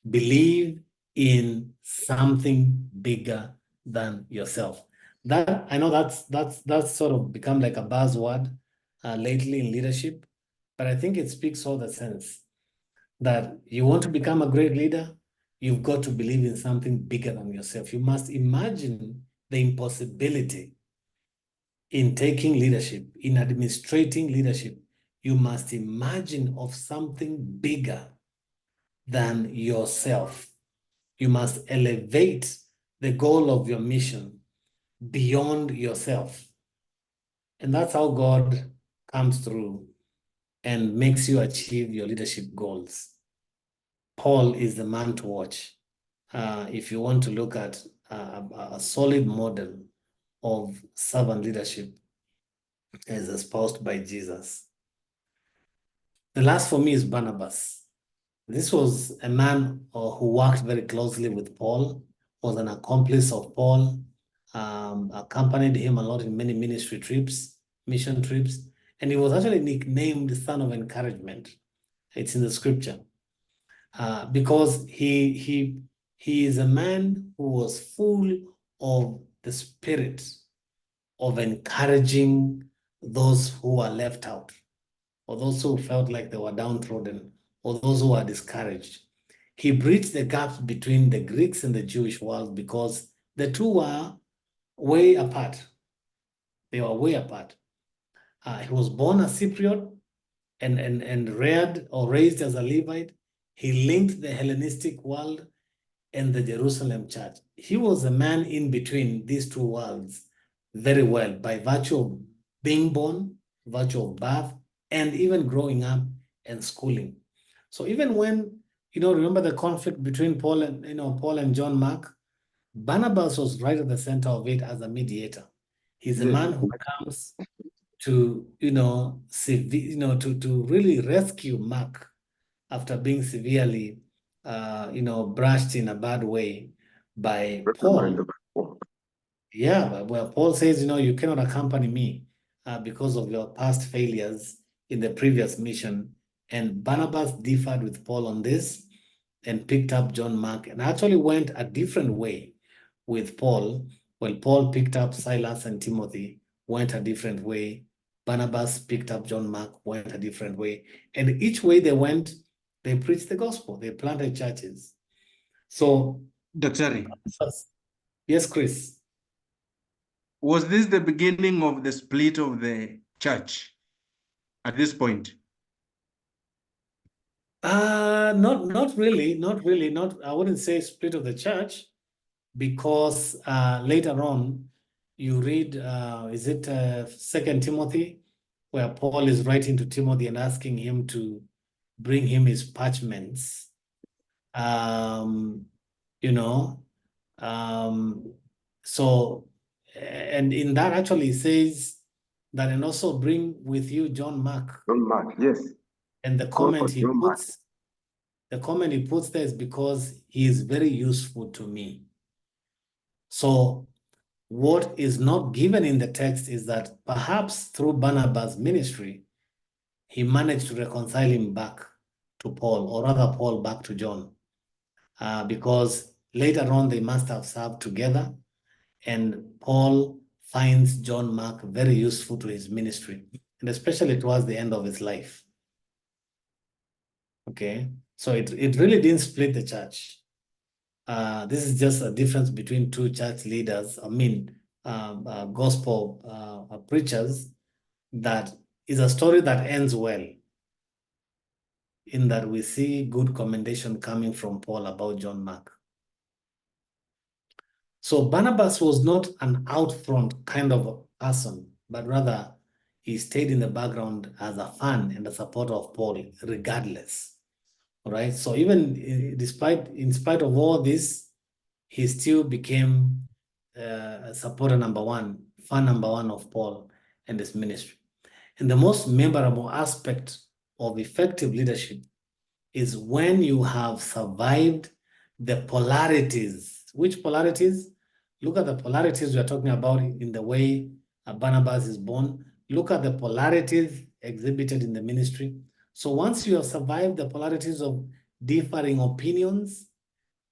believe in something bigger than yourself. That I know that's sort of become like a buzzword lately in leadership, but I think it speaks all the sense that you want to become a great leader, you've got to believe in something bigger than yourself. You must imagine the impossibility in taking leadership, in administrating leadership. You must imagine of something bigger than yourself. You must elevate the goal of your mission beyond yourself. And that's how God comes through and makes you achieve your leadership goals. Paul is the man to watch. If you want to look at a solid model of servant leadership as espoused by Jesus. The last for me is Barnabas. This was a man who worked very closely with Paul, was an accomplice of Paul, accompanied him a lot in many ministry trips, mission trips, and he was actually nicknamed the son of encouragement. It's in the scripture. Because he is a man who was full of the spirit of encouraging those who are left out, or those who felt like they were downtrodden, or those who are discouraged. He bridged the gap between the Greeks and the Jewish world because the two were way apart. They were way apart. He was born a Cypriot and reared or raised as a Levite. He linked the Hellenistic world and the Jerusalem church. He was a man in between these two worlds very well by virtue of being born, virtue of birth, and even growing up and schooling. So even when, remember the conflict between Paul and John Mark, Barnabas was right at the center of it as a mediator. He's a man who comes to, to really rescue Mark after being severely, brushed in a bad way by Paul. Yeah, where Paul says, you cannot accompany me because of your past failures in the previous mission. And Barnabas differed with Paul on this and picked up John Mark and actually went a different way with Paul. While Paul picked up Silas and Timothy, went a different way. Barnabas picked up John Mark, went a different way. And each way they went, they preached the gospel. They planted churches. So, Dr. Yes, Chris. Was this the beginning of the split of the church at this point? Not really. I wouldn't say split of the church, because later on you read, is it 2 Timothy, where Paul is writing to Timothy and asking him to bring him his parchments. So, and in that actually says that, and also bring with you John Mark. John Mark, yes. And the comment he puts there is because he is very useful to me. So What is not given in the text is that perhaps through Barnabas' ministry, he managed to reconcile him back to Paul, or rather Paul back to John, because later on they must have served together, and Paul finds John Mark very useful to his ministry, and especially towards the end of his life. Okay, so it really didn't split the church. This is just a difference between two church leaders, gospel preachers, that is a story that ends well, in that we see good commendation coming from Paul about John Mark. So Barnabas was not an out front kind of person, but rather he stayed in the background as a fan and a supporter of Paul regardless. All right. So even in spite of all this, he still became a supporter number one, fan number one of Paul and his ministry. And the most memorable aspect of effective leadership is when you have survived the polarities. Which polarities? Look at the polarities we are talking about in the way Barnabas is born. Look at the polarities exhibited in the ministry. So once you have survived the polarities of differing opinions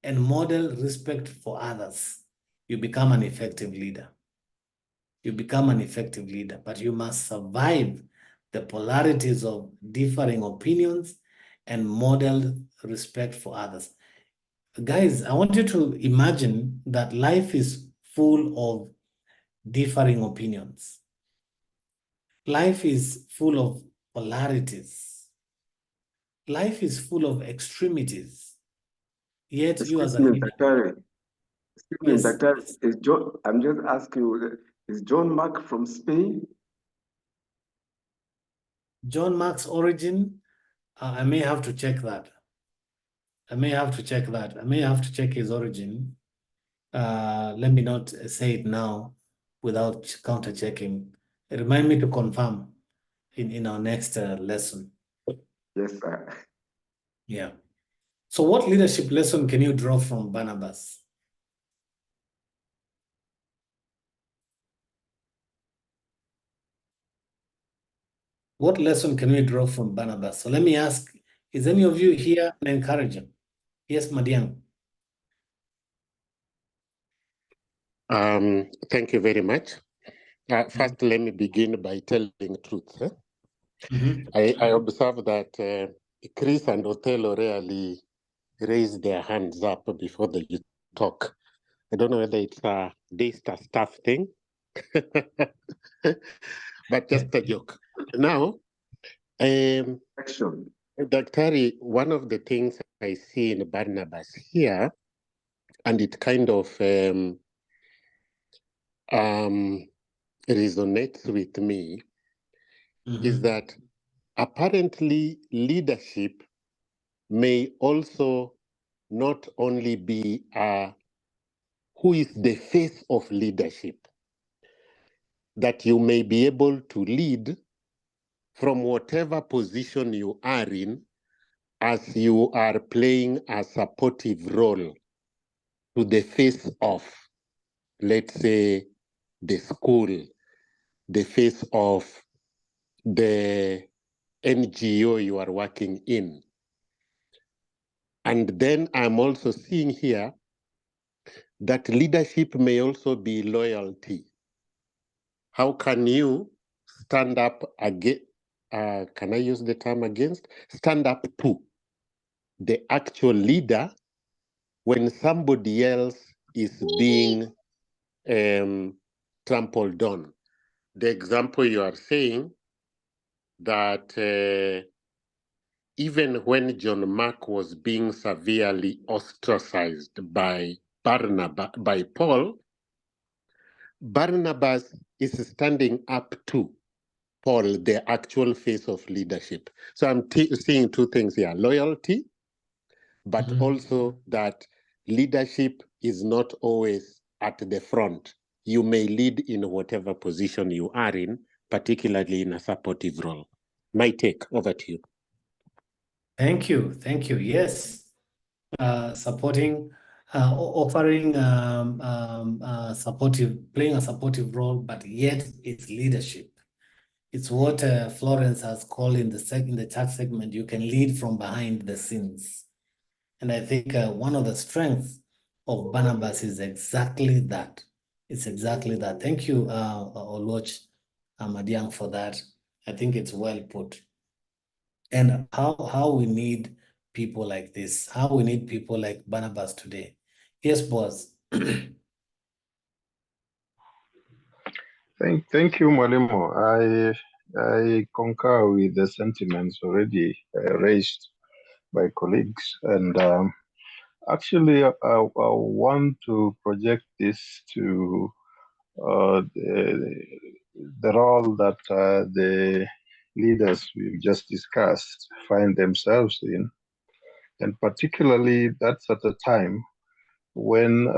and model respect for others, you become an effective leader. You become an effective leader, but you must survive the polarities of differing opinions and model respect for others. Guys, I want you to imagine that life is full of differing opinions. Life is full of polarities. Life is full of extremities. Yet you as a leader. Excuse me, Doctor, is John, I'm just asking you, is John Mark from Spain? John Mark's origin, I may have to check that. I may have to check his origin. Let me not say it now without counter checking. Remind me to confirm in our next lesson. Yes, sir. Yeah. So what leadership lesson can you draw from Barnabas? What lesson can we draw from Barnabas? So let me ask, is any of you here an encourager? Yes, Madiang. Thank you very much. First, let me begin by telling truth. I observe that Chris and Othello rarely raise their hands up before they talk. I don't know whether it's a Daystar staff thing, but just a joke. Now, Daktari, one of the things I see in Barnabas here, and it kind of resonates with me, is that apparently leadership may also not only be who is the face of leadership, that you may be able to lead from whatever position you are in, as you are playing a supportive role to the face of, let's say, the school, the face of the NGO you are working in. And then I'm also seeing here that leadership may also be loyalty. How can you stand up against, can I use the term against? Stand up to the actual leader when somebody else is being trampled on. The example you are saying that even when John Mark was being severely ostracized by Paul, Barnabas is standing up to Paul, the actual face of leadership. So I'm seeing two things here: loyalty, but also that leadership is not always at the front. You may lead in whatever position you are in, particularly in a supportive role. My take, over to you. Thank you. Yes. Supporting offering playing a supportive role, but yet it's leadership. It's what Florence has called in the chat segment. You can lead from behind the scenes, and I think one of the strengths of Barnabas is exactly that. It's exactly that. Thank you, Oloch Madiang, for that. I think it's well put. And how we need people like this, how we need people like Barnabas today. Yes, boss. Thank you, Mwalimu. I concur with the sentiments already raised by colleagues, and actually, I want to project this to the role that the leaders we've just discussed find themselves in, and particularly that's at a time when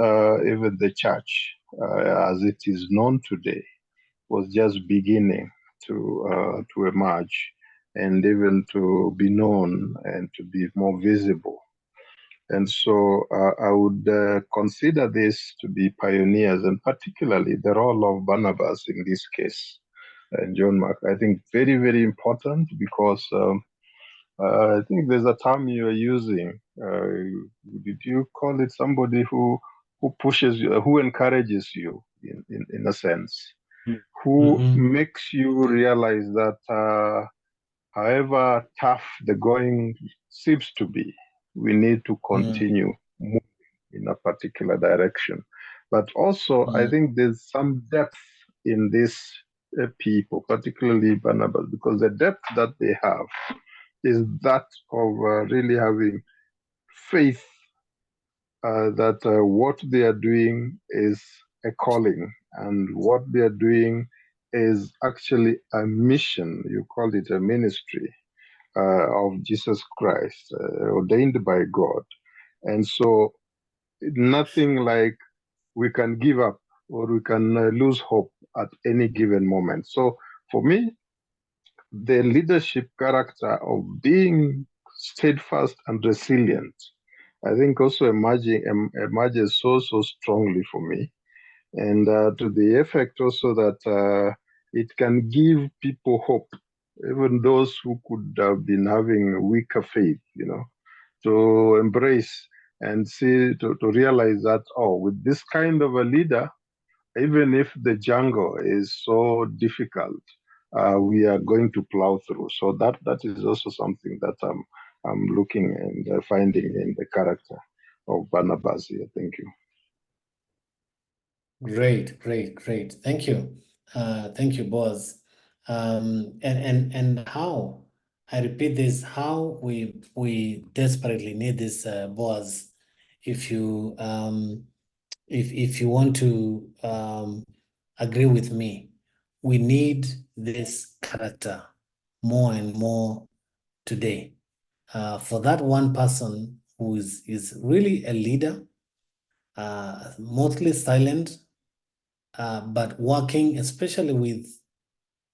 even the church, as it is known today, was just beginning to emerge and even to be known and to be more visible. And so I would consider this to be pioneers, and particularly the role of Barnabas in this case, and John Mark. I think very, very important because I think there's a term you are using. Did you call it somebody who pushes you, who encourages you in a sense, who makes you realize that however tough the going seems to be, we need to continue moving in a particular direction. But also, I think there's some depth in these people, particularly Barnabas, because the depth that they have is that of really having faith that what they are doing is a calling, and what they are doing is actually a mission. You called it a ministry of Jesus Christ, ordained by God. And so nothing like we can give up or we can lose hope at any given moment. So for me, the leadership character of being steadfast and resilient, I think also emerges so strongly for me. And to the effect also that it can give people hope, even those who could have been having weaker faith, to embrace and see, to realize that, oh, with this kind of a leader, even if the jungle is so difficult, we are going to plow through. So that is also something that I'm looking and finding in the character of Barnabas here. Thank you. Great. Thank you, Boaz. And how, I repeat this, how we desperately need this, Boaz. If you if you want to agree with me, we need this character more and more today. For that one person who is really a leader, mostly silent, but working especially with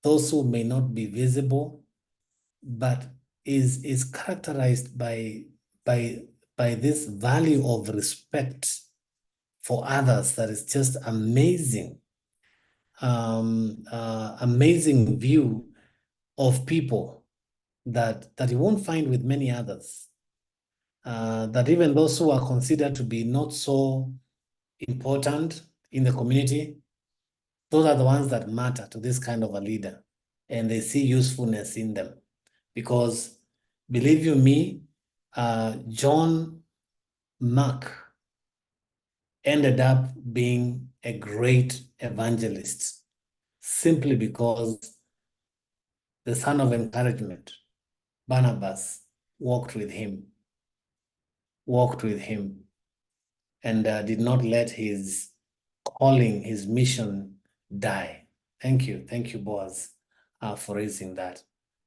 those who may not be visible, but is characterized by this value of respect for others that is just amazing. Amazing view of people that you won't find with many others. That even those who are considered to be not so important in the community, those are the ones that matter to this kind of a leader, and they see usefulness in them. Because believe you me, John Mark ended up being a great evangelist simply because the son of encouragement, Barnabas, walked with him, and did not let his calling, his mission die. Thank you, Boaz, for raising that.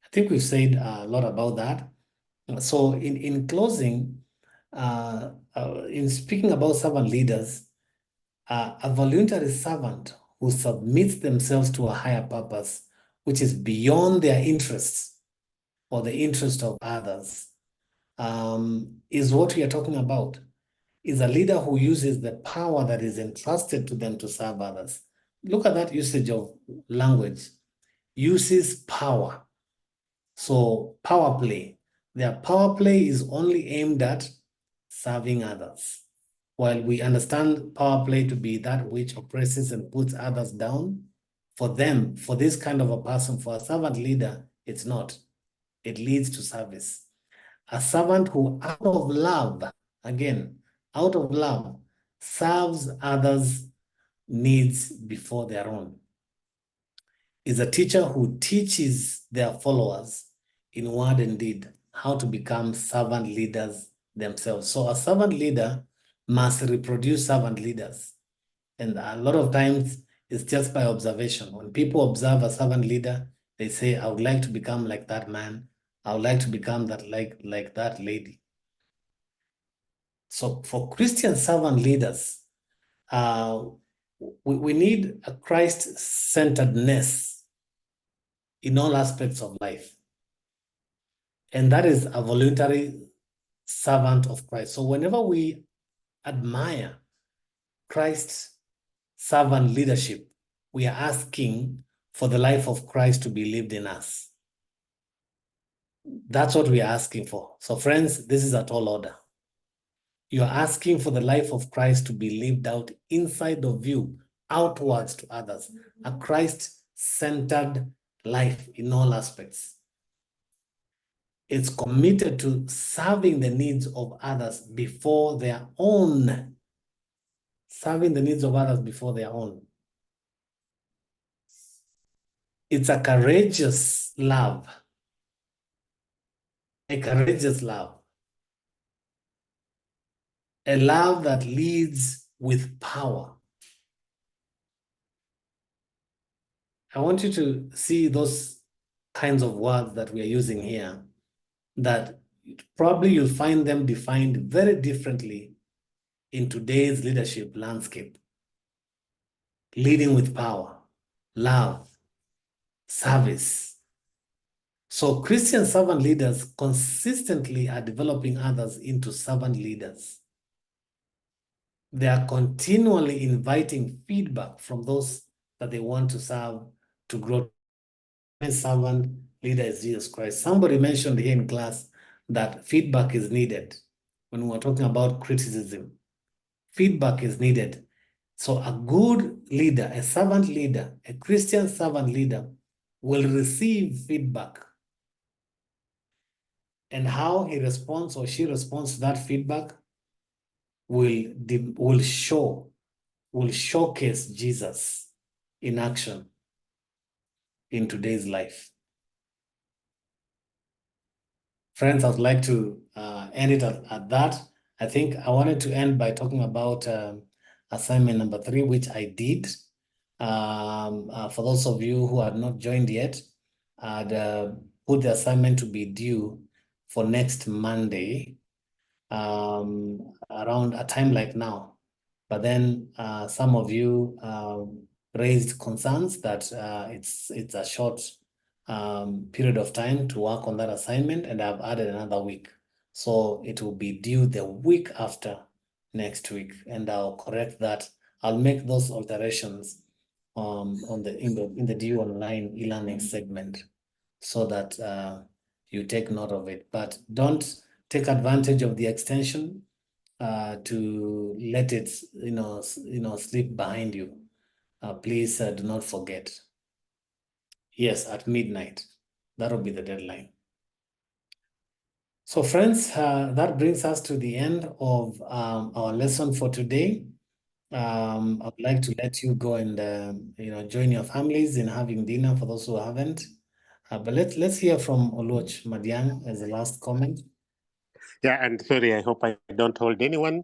I think we've said a lot about that. So in closing, in speaking about servant leaders, a voluntary servant who submits themselves to a higher purpose, which is beyond their interests or the interest of others, is what we are talking about. is a leader who uses the power that is entrusted to them to serve others. Look at that usage of language. Uses power. So power play. Their power play is only aimed at serving others. While we understand power play to be that which oppresses and puts others down, for them, for this kind of a person, for a servant leader, it's not. It leads to service. A servant who, out of love, again, out of love, serves others' needs before their own, is a teacher who teaches their followers in word and deed how to become servant leaders themselves. So a servant leader must reproduce servant leaders. And a lot of times it's just by observation. When people observe a servant leader, they say, I would like to become like that man. I would like to become that like that lady. So for Christian servant leaders, we need a Christ-centeredness in all aspects of life. And that is a voluntary servant of Christ. So whenever we admire Christ's servant leadership, we are asking for the life of Christ to be lived in us. That's what we are asking for. So friends, this is a tall order. You are asking for the life of Christ to be lived out inside of you, outwards to others. A Christ-centered life in all aspects. It's committed to serving the needs of others before their own. Serving the needs of others before their own. It's a courageous love. A courageous love. A love that leads with power. I want you to see those kinds of words that we are using here, that probably you'll find them defined very differently in today's leadership landscape. Leading with power, love, service. So Christian servant leaders consistently are developing others into servant leaders. They are continually inviting feedback from those that they want to serve to grow. Servant leader is Jesus Christ. Somebody mentioned here in class that feedback is needed when we're talking about criticism. Feedback is needed. So a good leader, a servant leader, a Christian servant leader will receive feedback. And how he responds or she responds to that feedback will showcase Jesus in action in today's life. Friends, I'd like to end it at that. I think I wanted to end by talking about assignment number 3, which I did. For those of you who had not joined yet, I'd put the assignment to be due for next Monday around a time like now. But then some of you raised concerns that it's a short period of time to work on that assignment, and I've added another week. So it will be due the week after next week, and I'll correct that. I'll make those alterations in the due online e-learning segment so that you take note of it. But don't take advantage of the extension to let it slip behind you. Please do not forget. Yes, at midnight. That will be the deadline. So friends, that brings us to the end of our lesson for today. I'd like to let you go and join your families in having dinner for those who haven't. But let's hear from Oluoch Madiang as the last comment. Yeah, and sorry, I hope I don't hold anyone.